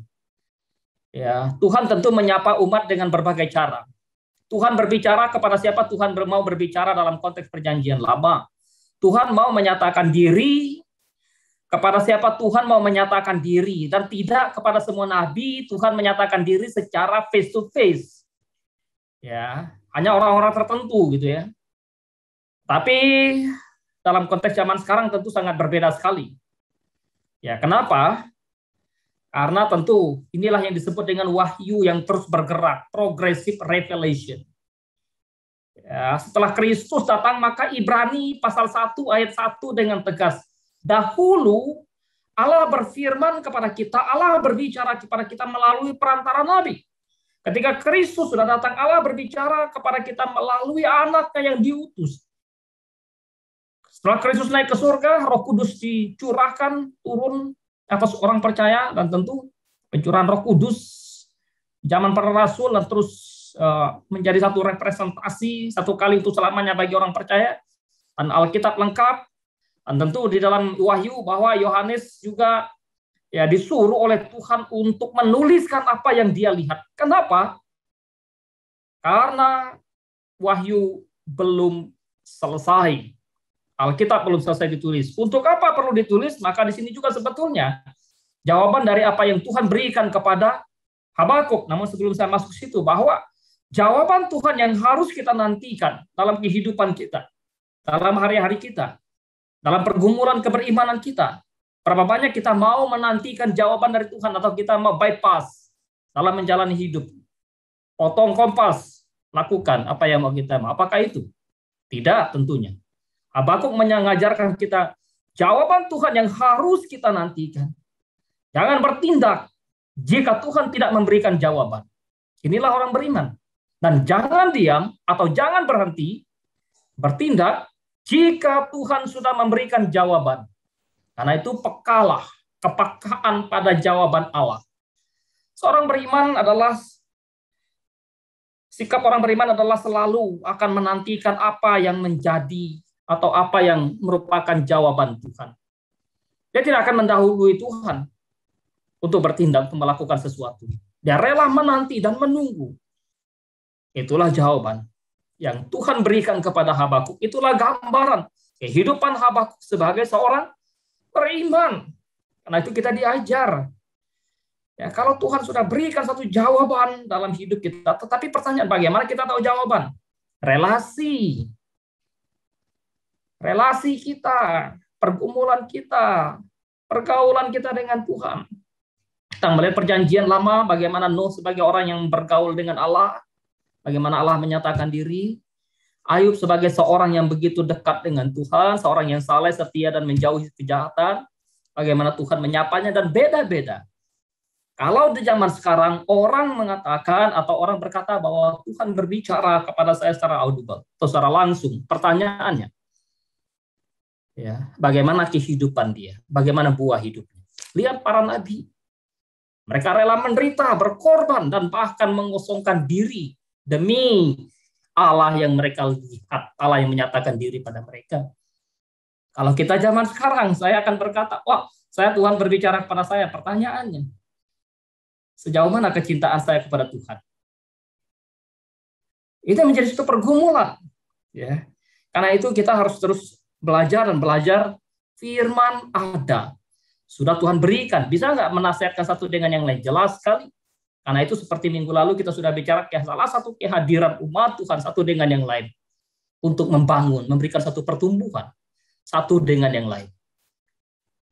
Ya, Tuhan tentu menyapa umat dengan berbagai cara. Tuhan berbicara kepada siapa Tuhan mau berbicara dalam konteks perjanjian lama. Tuhan mau menyatakan diri kepada siapa Tuhan mau menyatakan diri, dan tidak kepada semua nabi Tuhan menyatakan diri secara face to face. Ya, hanya orang-orang tertentu gitu ya. Tapi dalam konteks zaman sekarang tentu sangat berbeda sekali. Ya, kenapa? Karena tentu inilah yang disebut dengan wahyu yang terus bergerak, progressive revelation. Ya, setelah Kristus datang, maka Ibrani pasal 1 ayat 1 dengan tegas. Dahulu Allah berfirman kepada kita, Allah berbicara kepada kita melalui perantara nabi. Ketika Kristus sudah datang, Allah berbicara kepada kita melalui anaknya yang diutus. Setelah Kristus naik ke surga, Roh Kudus dicurahkan turun atas orang percaya, dan tentu pencurahan Roh Kudus zaman para rasul dan terus menjadi satu representasi satu kali itu selamanya bagi orang percaya, dan Alkitab lengkap. Dan tentu di dalam Wahyu bahwa Yohanes juga ya disuruh oleh Tuhan untuk menuliskan apa yang dia lihat. Kenapa? Karena Wahyu belum selesai. Alkitab belum selesai ditulis. Untuk apa perlu ditulis? Maka di sini juga sebetulnya jawaban dari apa yang Tuhan berikan kepada Habakuk. Namun sebelum saya masuk situ, bahwa jawaban Tuhan yang harus kita nantikan dalam kehidupan kita, dalam hari-hari kita, dalam pergumulan keberimanan kita, berapa banyak kita mau menantikan jawaban dari Tuhan atau kita mau bypass dalam menjalani hidup. Potong kompas, lakukan apa yang mau kita mau. Apakah itu? Tidak tentunya. Habakuk mengajarkan kita jawaban Tuhan yang harus kita nantikan. Jangan bertindak jika Tuhan tidak memberikan jawaban. Inilah orang beriman. Dan jangan diam atau jangan berhenti bertindak jika Tuhan sudah memberikan jawaban. Karena itu pekalah, kepekaan pada jawaban Allah. Sikap orang beriman adalah selalu akan menantikan apa yang menjadi atau apa yang merupakan jawaban Tuhan. Dia tidak akan mendahului Tuhan untuk bertindak, untuk melakukan sesuatu. Dia rela menanti dan menunggu. Itulah jawaban yang Tuhan berikan kepada Habakuk. Itulah gambaran kehidupan Habakuk sebagai seorang beriman. Karena itu kita diajar. Ya, kalau Tuhan sudah berikan satu jawaban dalam hidup kita, tetapi pertanyaan bagaimana kita tahu jawaban? Relasi kita, pergumulan kita, pergaulan kita dengan Tuhan. Kita melihat perjanjian lama, bagaimana Nuh sebagai orang yang bergaul dengan Allah, bagaimana Allah menyatakan diri. Ayub sebagai seorang yang begitu dekat dengan Tuhan, seorang yang saleh, setia, dan menjauhi kejahatan. Bagaimana Tuhan menyapanya, dan beda-beda. Kalau di zaman sekarang orang mengatakan atau orang berkata bahwa Tuhan berbicara kepada saya secara audible atau secara langsung, pertanyaannya, ya, bagaimana kehidupan dia? Bagaimana buah hidupnya? Lihat para nabi. Mereka rela menderita, berkorban, dan bahkan mengosongkan diri demi Allah yang mereka lihat, Allah yang menyatakan diri pada mereka. Kalau kita zaman sekarang, saya akan berkata, wah, Tuhan berbicara kepada saya. Pertanyaannya, sejauh mana kecintaan saya kepada Tuhan? Itu menjadi suatu pergumulan. Ya. Karena itu kita harus terus belajar dan belajar. Firman ada. Sudah Tuhan berikan. Bisa nggak menasihatkan satu dengan yang lain? Jelas sekali. Karena itu seperti minggu lalu kita sudah bicara salah satu kehadiran umat Tuhan satu dengan yang lain. Untuk membangun, memberikan satu pertumbuhan. Satu dengan yang lain.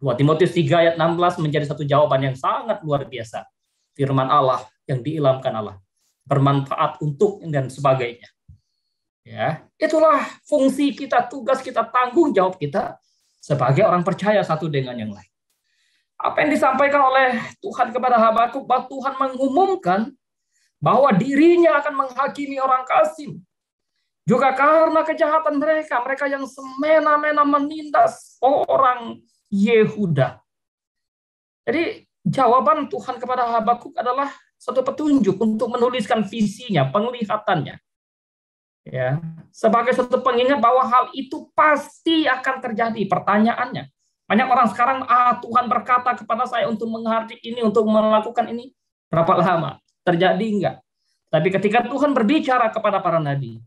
2 Timotius 3 ayat 16 menjadi satu jawaban yang sangat luar biasa. Firman Allah yang diilhamkan Allah. Bermanfaat untuk dan sebagainya. Ya, itulah fungsi kita, tugas kita, tanggung jawab kita sebagai orang percaya satu dengan yang lain. Apa yang disampaikan oleh Tuhan kepada Habakuk, bahwa Tuhan mengumumkan bahwa dirinya akan menghakimi orang Kasim. Juga karena kejahatan mereka, mereka yang semena-mena menindas orang Yehuda. Jadi jawaban Tuhan kepada Habakuk adalah satu petunjuk untuk menuliskan visinya, penglihatannya. Ya, sebagai satu pengingat bahwa hal itu pasti akan terjadi. Pertanyaannya, banyak orang sekarang, Tuhan berkata kepada saya untuk menghardik ini, untuk melakukan ini. Berapa lama? Terjadi enggak? Tapi ketika Tuhan berbicara kepada para nabi,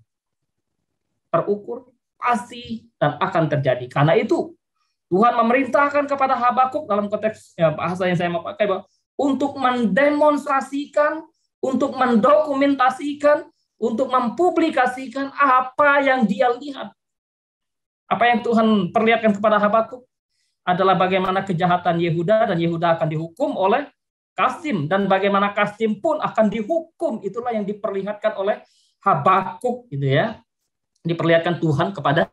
terukur, pasti, dan akan terjadi. Karena itu, Tuhan memerintahkan kepada Habakuk dalam konteks bahasa yang saya mau pakai, bahwa untuk mendemonstrasikan, untuk mendokumentasikan, untuk mempublikasikan apa yang dia lihat. Apa yang Tuhan perlihatkan kepada Habakuk adalah bagaimana kejahatan Yehuda, dan Yehuda akan dihukum oleh Kasim, dan bagaimana Kasim pun akan dihukum. Itulah yang diperlihatkan oleh Habakuk, gitu ya. Diperlihatkan Tuhan kepada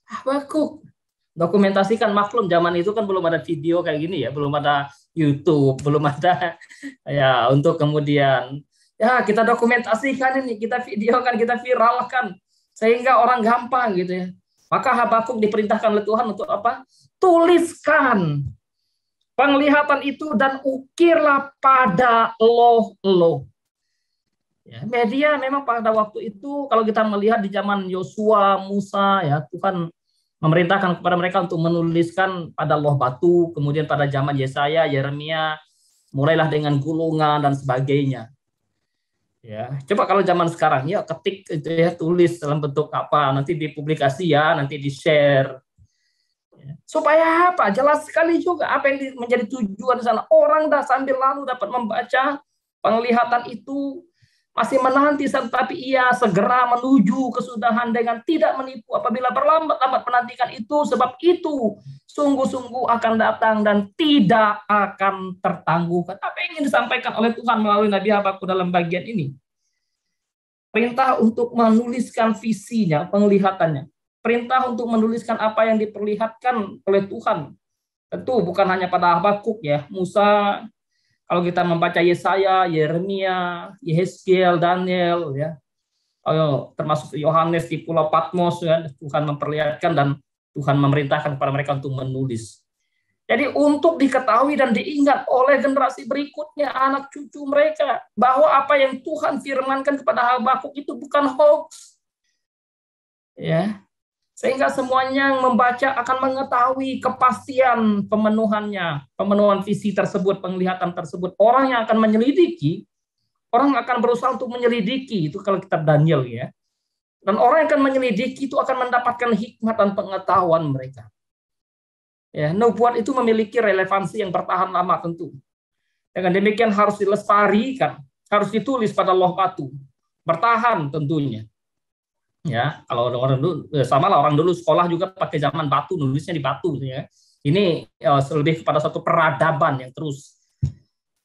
Habakuk. Dokumentasikan, maklum zaman itu kan belum ada video kayak gini ya, belum ada YouTube, belum ada ya untuk kemudian ya kita dokumentasikan ini, kita videokan, kita viralkan sehingga orang gampang gitu ya. Maka Habakuk diperintahkan oleh Tuhan untuk apa? Tuliskan penglihatan itu dan ukirlah pada loh. Ya, media memang pada waktu itu kalau kita melihat di zaman Yosua, Musa, ya Tuhan memerintahkan kepada mereka untuk menuliskan pada loh batu, kemudian pada zaman Yesaya, Yeremia, mulailah dengan gulungan dan sebagainya. Ya, coba kalau zaman sekarang ya ketik itu ya, tulis dalam bentuk apa, nanti dipublikasi ya, nanti di-share. Ya. Supaya apa? Jelas sekali juga apa yang menjadi tujuan di sana. Orang dah sambil lalu dapat membaca penglihatan itu, masih menanti, tetapi ia segera menuju kesudahan dengan tidak menipu. Apabila berlambat-lambat menantikan itu, sebab itu sungguh-sungguh akan datang dan tidak akan tertangguhkan. Apa yang ingin disampaikan oleh Tuhan melalui Nabi Habakuk dalam bagian ini? Perintah untuk menuliskan visinya, penglihatannya. Perintah untuk menuliskan apa yang diperlihatkan oleh Tuhan. Tentu bukan hanya pada Habakuk ya, Musa. Kalau kita membaca Yesaya, Yeremia, Yehezkiel, Daniel, ya, termasuk Yohanes di Pulau Patmos, ya, Tuhan memperlihatkan dan Tuhan memerintahkan kepada mereka untuk menulis. Jadi untuk diketahui dan diingat oleh generasi berikutnya, anak cucu mereka, bahwa apa yang Tuhan firmankan kepada Habakuk itu bukan hoax. Ya. Sehingga semuanya yang membaca akan mengetahui kepastian pemenuhannya, pemenuhan visi tersebut, penglihatan tersebut. Orang yang akan menyelidiki, orang akan berusaha untuk menyelidiki, itu kalau kitab Daniel ya. Dan orang yang akan menyelidiki itu akan mendapatkan hikmat dan pengetahuan mereka. Ya, nubuat itu memiliki relevansi yang bertahan lama tentu. Dengan demikian harus dilestarikan, harus ditulis pada loh batu, bertahan tentunya. Ya, kalau orang dulu sama lah, orang dulu sekolah juga pakai zaman batu, nulisnya di batu ya. Ini lebih kepada satu peradaban yang terus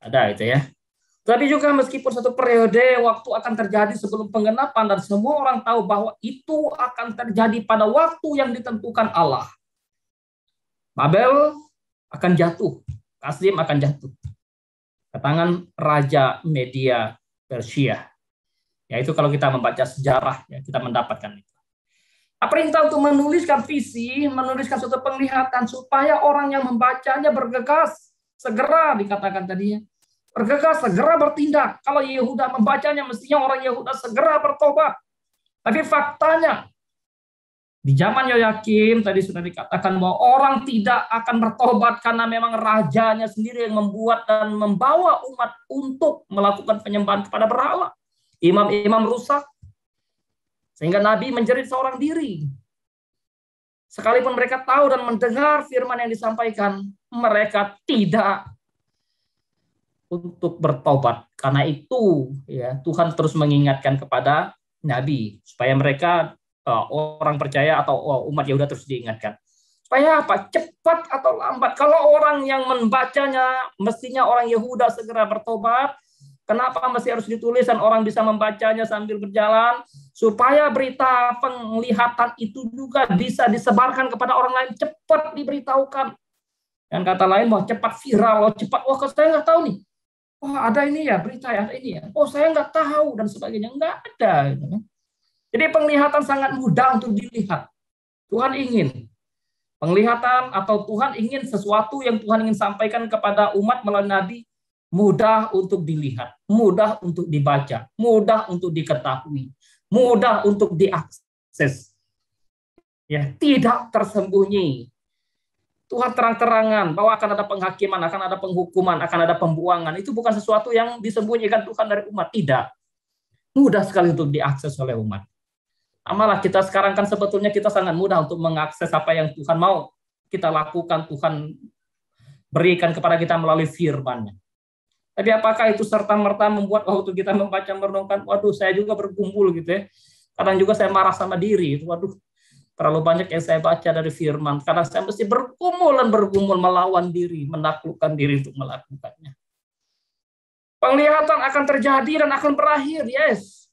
ada itu ya. Tapi juga meskipun satu periode waktu akan terjadi sebelum penggenapan dan semua orang tahu bahwa itu akan terjadi pada waktu yang ditentukan Allah. Babel akan jatuh, Kasim akan jatuh ke tangan Raja Media Persia. Yaitu kalau kita membaca sejarah, ya, kita mendapatkan itu. Perintah untuk menuliskan visi, menuliskan suatu penglihatan, supaya orang yang membacanya bergegas, segera dikatakan tadinya, bergegas, segera bertindak. Kalau Yehuda membacanya, mestinya orang Yehuda segera bertobat. Tapi faktanya, di zaman Yoyakim, tadi sudah dikatakan bahwa orang tidak akan bertobat karena memang rajanya sendiri yang membuat dan membawa umat untuk melakukan penyembahan kepada berhala. Imam-imam rusak, sehingga Nabi menjerit seorang diri. Sekalipun mereka tahu dan mendengar firman yang disampaikan, mereka tidak untuk bertobat. Karena itu, ya Tuhan terus mengingatkan kepada Nabi supaya mereka orang percaya atau umat Yehuda terus diingatkan. Supaya apa? Cepat atau lambat. Kalau orang yang membacanya, mestinya orang Yehuda segera bertobat. Kenapa mesti harus ditulis dan orang bisa membacanya sambil berjalan? Supaya berita penglihatan itu juga bisa disebarkan kepada orang lain, cepat diberitahukan. Dan kata lain, mau cepat viral, cepat, wah saya nggak tahu nih. Wah ada ini ya, berita ya, ada ini ya. Oh saya nggak tahu dan sebagainya, nggak ada. Jadi penglihatan sangat mudah untuk dilihat. Tuhan ingin penglihatan atau Tuhan ingin sesuatu yang Tuhan ingin sampaikan kepada umat melalui Nabi mudah untuk dilihat, mudah untuk dibaca, mudah untuk diketahui, mudah untuk diakses. Ya, tidak tersembunyi. Tuhan terang-terangan bahwa akan ada penghakiman, akan ada penghukuman, akan ada pembuangan. Itu bukan sesuatu yang disembunyikan Tuhan dari umat. Tidak. Mudah sekali untuk diakses oleh umat. Malah kita sekarang kan sebetulnya kita sangat mudah untuk mengakses apa yang Tuhan mau kita lakukan, Tuhan berikan kepada kita melalui firman-Nya. Tapi apakah itu serta-merta membuat waktu kita membaca merenungkan, waduh saya juga bergumul gitu ya. Kadang juga saya marah sama diri. Waduh, terlalu banyak yang saya baca dari firman. Karena saya mesti bergumul melawan diri, menaklukkan diri untuk melakukannya. Penglihatan akan terjadi dan akan berakhir, yes.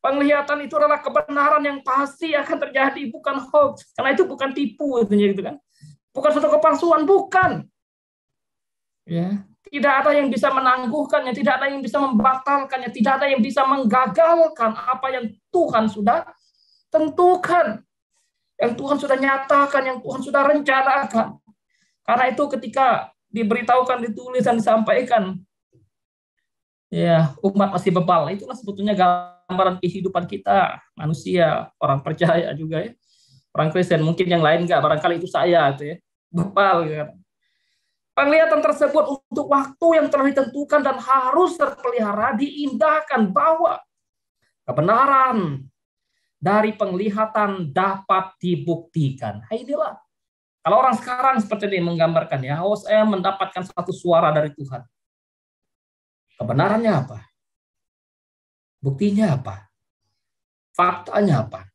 Penglihatan itu adalah kebenaran yang pasti akan terjadi, bukan hoax. Karena itu bukan tipu, gitu kan. Bukan suatu kepalsuan, bukan. Ya, tidak ada yang bisa menangguhkannya, tidak ada yang bisa membatalkannya, tidak ada yang bisa menggagalkan apa yang Tuhan sudah tentukan, yang Tuhan sudah nyatakan, yang Tuhan sudah rencanakan. Karena itu ketika diberitahukan, ditulis dan disampaikan, ya umat masih bebal. Itulah sebetulnya gambaran kehidupan kita, manusia, orang percaya juga ya, orang Kristen. Mungkin yang lain enggak, barangkali itu saya itu ya, bebal gitu. Penglihatan tersebut untuk waktu yang telah ditentukan dan harus terpelihara, diindahkan bahwa kebenaran dari penglihatan dapat dibuktikan. Nah, inilah kalau orang sekarang seperti ini menggambarkan ya, oh saya mendapatkan satu suara dari Tuhan. Kebenarannya apa? Buktinya apa? Faktanya apa?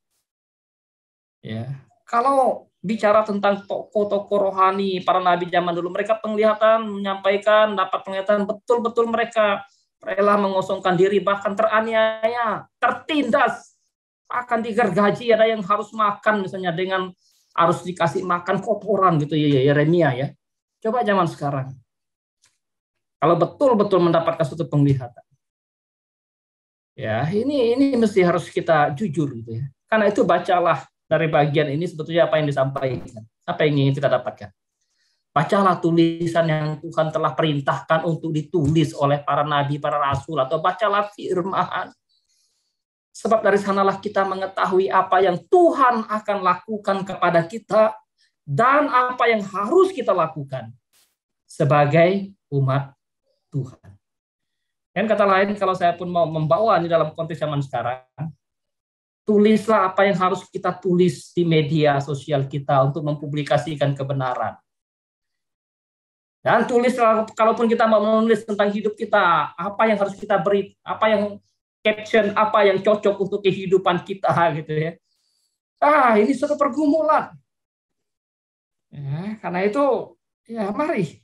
Ya, kalau bicara tentang tokoh-tokoh rohani, para nabi zaman dulu, mereka penglihatan, menyampaikan, dapat penglihatan, betul-betul mereka rela mengosongkan diri, bahkan teraniaya, tertindas, akan digergaji, ada yang harus makan misalnya dengan harus dikasih makan kotoran gitu ya, Yeremia ya. Coba zaman sekarang. Kalau betul-betul mendapatkan suatu penglihatan. Ya, ini mesti harus kita jujur gitu ya. Karena itu bacalah dari bagian ini sebetulnya apa yang disampaikan, apa yang ingin kita dapatkan. Bacalah tulisan yang Tuhan telah perintahkan untuk ditulis oleh para nabi, para rasul, atau bacalah firman. Sebab dari sanalah kita mengetahui apa yang Tuhan akan lakukan kepada kita dan apa yang harus kita lakukan sebagai umat Tuhan. Dan kata lain, kalau saya pun mau membawa ini dalam konteks zaman sekarang, tulislah apa yang harus kita tulis di media sosial kita untuk mempublikasikan kebenaran. Dan tulislah, kalaupun kita mau menulis tentang hidup kita, apa yang harus kita beri, apa yang caption, apa yang cocok untuk kehidupan kita, gitu ya. Ini suatu pergumulan. Ya, karena itu, ya mari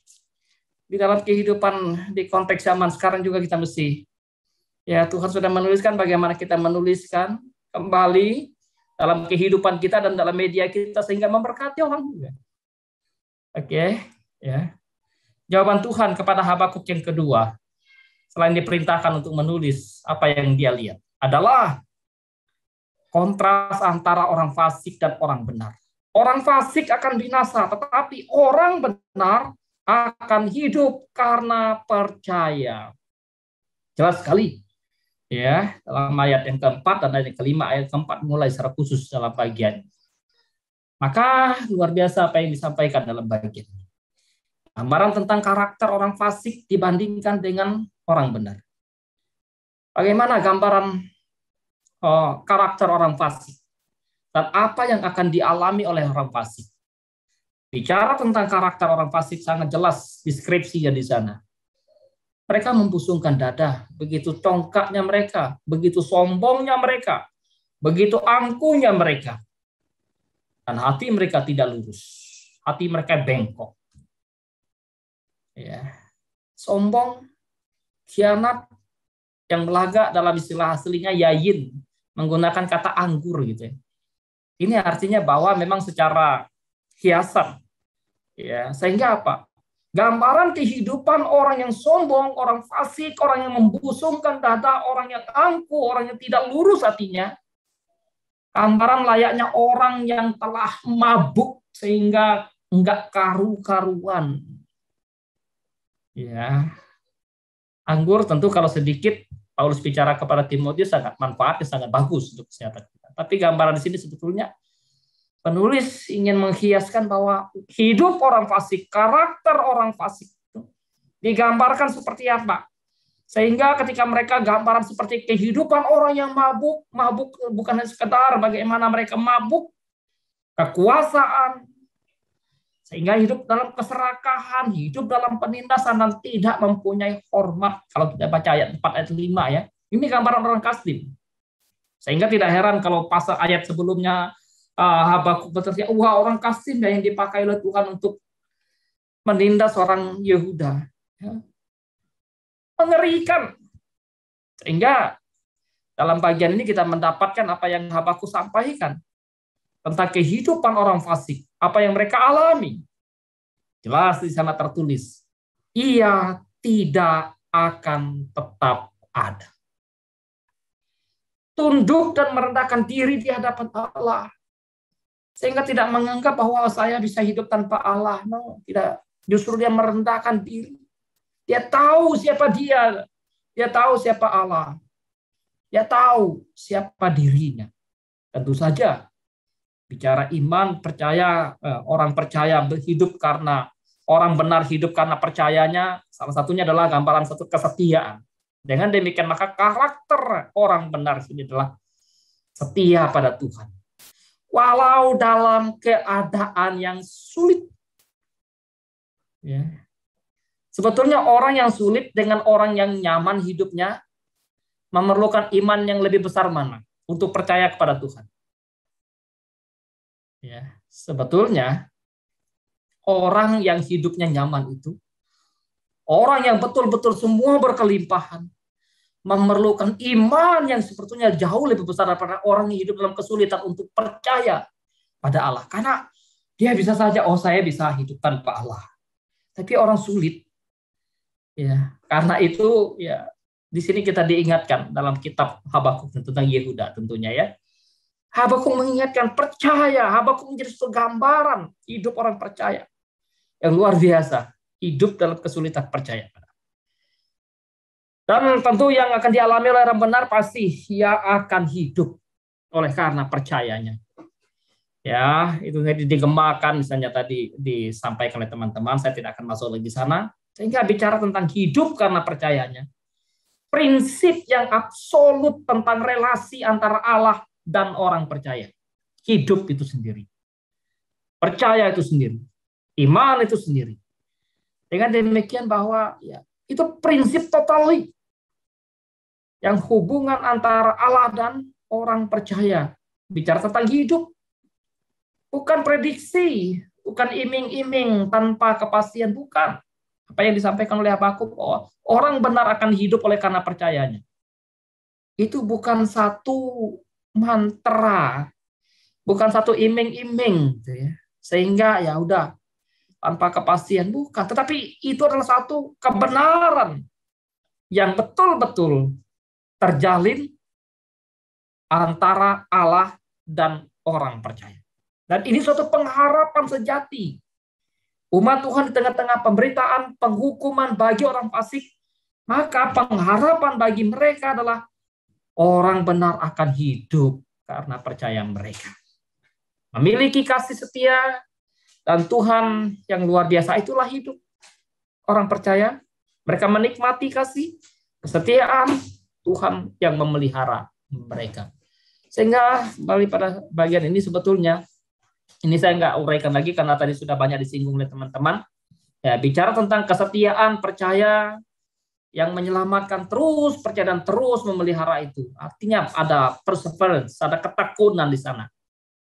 di dalam kehidupan di konteks zaman sekarang juga kita mesti, ya Tuhan sudah menuliskan bagaimana kita menuliskan kembali dalam kehidupan kita dan dalam media kita sehingga memberkati orang juga. Oke, ya. Jawaban Tuhan kepada Habakuk yang kedua, selain diperintahkan untuk menulis apa yang dia lihat, adalah kontras antara orang fasik dan orang benar. Orang fasik akan binasa, tetapi orang benar akan hidup karena percaya. Jelas sekali. Ya, dalam ayat yang keempat dan ayat yang kelima, ayat keempat mulai secara khusus dalam bagian. Maka luar biasa apa yang disampaikan dalam bagian ini. Gambaran tentang karakter orang fasik dibandingkan dengan orang benar. Bagaimana gambaran karakter orang fasik dan apa yang akan dialami oleh orang fasik? Bicara tentang karakter orang fasik sangat jelas deskripsinya di sana. Mereka membusungkan dada, begitu congkaknya mereka, begitu sombongnya mereka, begitu angkuhnya mereka. Dan hati mereka tidak lurus, hati mereka bengkok. Ya. Sombong, khianat, yang belagak dalam istilah aslinya yayin, menggunakan kata anggur gitu ya. Ini artinya bahwa memang secara hiasan, ya, sehingga apa? Gambaran kehidupan orang yang sombong, orang fasik, orang yang membusungkan dada, orang yang angkuh, orang yang tidak lurus hatinya, Gambaran layaknya orang yang telah mabuk sehingga enggak karu-karuan. Ya. Anggur tentu kalau sedikit, Paulus bicara kepada Timotius sangat manfaatnya sangat bagus untuk kesehatan kita. Tapi gambaran di sini sebetulnya penulis ingin menghiaskan bahwa hidup orang fasik, karakter orang fasik itu digambarkan seperti apa. Sehingga ketika mereka gambaran seperti kehidupan orang yang mabuk bukan hanya sekedar bagaimana mereka mabuk kekuasaan, sehingga hidup dalam keserakahan, hidup dalam penindasan dan tidak mempunyai hormat. Kalau kita baca ayat 4 ayat 5 ya, ini gambaran orang Kasdim. Sehingga tidak heran kalau pasal ayat sebelumnya Habakuk berkata, wah orang Kasdim yang dipakai oleh Tuhan untuk menindas orang Yehuda. Ya. Mengerikan. Sehingga dalam bagian ini kita mendapatkan apa yang Habakuk sampaikan tentang kehidupan orang fasik, apa yang mereka alami. Jelas di sana tertulis, ia tidak akan tetap ada. Tunduk dan merendahkan diri di hadapan Allah. Sehingga tidak menganggap bahwa saya bisa hidup tanpa Allah. No, tidak. Justru dia merendahkan diri. Dia tahu siapa dia. Dia tahu siapa Allah. Dia tahu siapa dirinya. Tentu saja bicara iman, percaya, orang percaya hidup karena orang benar hidup karena percayanya, salah satunya adalah gambaran satu kesetiaan. Dengan demikian maka karakter orang benar ini adalah setia pada Tuhan. Walau dalam keadaan yang sulit. Ya. Sebetulnya orang yang sulit dengan orang yang nyaman hidupnya memerlukan iman yang lebih besar mana untuk percaya kepada Tuhan. Ya, sebetulnya orang yang hidupnya nyaman itu, orang yang betul-betul semua berkelimpahan, memerlukan iman yang sebetulnya jauh lebih besar daripada orang yang hidup dalam kesulitan untuk percaya pada Allah. Karena dia bisa saja, oh saya bisa hidup tanpa Allah. Tapi orang sulit, ya karena itu ya di sini kita diingatkan dalam kitab Habakuk tentang Yehuda tentunya ya. Habakuk mengingatkan percaya, Habakuk menjadi suatu gambaran hidup orang percaya yang luar biasa, hidup dalam kesulitan percaya. Dan tentu yang akan dialami oleh orang benar pasti ia akan hidup oleh karena percayanya. Ya, itu digemakan misalnya tadi disampaikan oleh teman-teman, saya tidak akan masuk lagi di sana. Sehingga bicara tentang hidup karena percayanya. Prinsip yang absolut tentang relasi antara Allah dan orang percaya. Hidup itu sendiri. Percaya itu sendiri. Iman itu sendiri. Dengan demikian bahwa ya, itu prinsip totali. Yang hubungan antara Allah dan orang percaya. Bicara tentang hidup. Bukan prediksi. Bukan iming-iming tanpa kepastian. Bukan. Apa yang disampaikan oleh Habakuk, bahwa orang benar akan hidup oleh karena percayanya. Itu bukan satu mantra, bukan satu iming-iming, sehingga ya udah tanpa kepastian, bukan. Tetapi itu adalah satu kebenaran yang betul-betul terjalin antara Allah dan orang percaya. Dan ini suatu pengharapan sejati. Umat Tuhan di tengah-tengah pemberitaan, penghukuman bagi orang fasik, maka pengharapan bagi mereka adalah orang benar akan hidup karena percaya mereka. Memiliki kasih setia dan Tuhan yang luar biasa, itulah hidup. Orang percaya, mereka menikmati kasih, kesetiaan Tuhan yang memelihara mereka. Sehingga kembali pada bagian ini sebetulnya, ini saya nggak uraikan lagi karena tadi sudah banyak disinggung oleh teman-teman. Ya, bicara tentang kesetiaan, percaya yang menyelamatkan terus, percaya dan terus memelihara itu. Artinya ada perseverance, ada ketekunan di sana.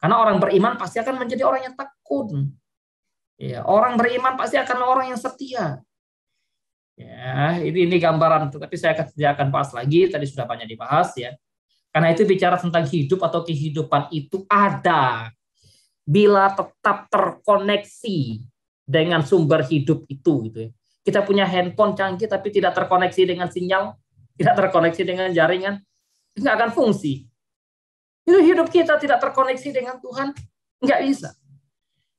Karena orang beriman pasti akan menjadi orang yang tekun. Ya, orang beriman pasti akan orang yang setia. Ya, ini gambaran, tapi saya akan bahas lagi. Tadi sudah banyak dibahas ya. Karena itu bicara tentang hidup atau kehidupan itu ada. Bila tetap terkoneksi dengan sumber hidup itu gitu ya. Kita punya handphone canggih tapi tidak terkoneksi dengan sinyal, tidak terkoneksi dengan jaringan, nggak akan fungsi. Itu hidup kita tidak terkoneksi dengan Tuhan, nggak bisa.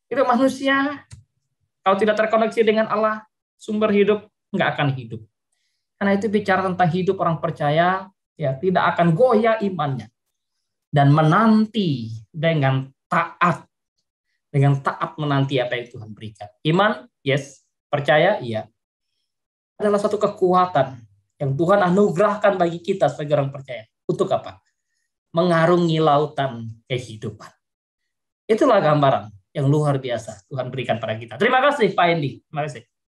Itu manusia, kalau tidak terkoneksi dengan Allah, sumber hidup, nggak akan hidup. Karena itu bicara tentang hidup orang percaya, ya tidak akan goyah imannya. Dan menanti dengan taat menanti apa yang Tuhan berikan. Iman, yes. Percaya, iya. Adalah satu kekuatan yang Tuhan anugerahkan bagi kita sebagai orang percaya. Untuk apa? Mengarungi lautan kehidupan. Itulah gambaran yang luar biasa Tuhan berikan pada kita. Terima kasih Pak Endi. Terima kasih.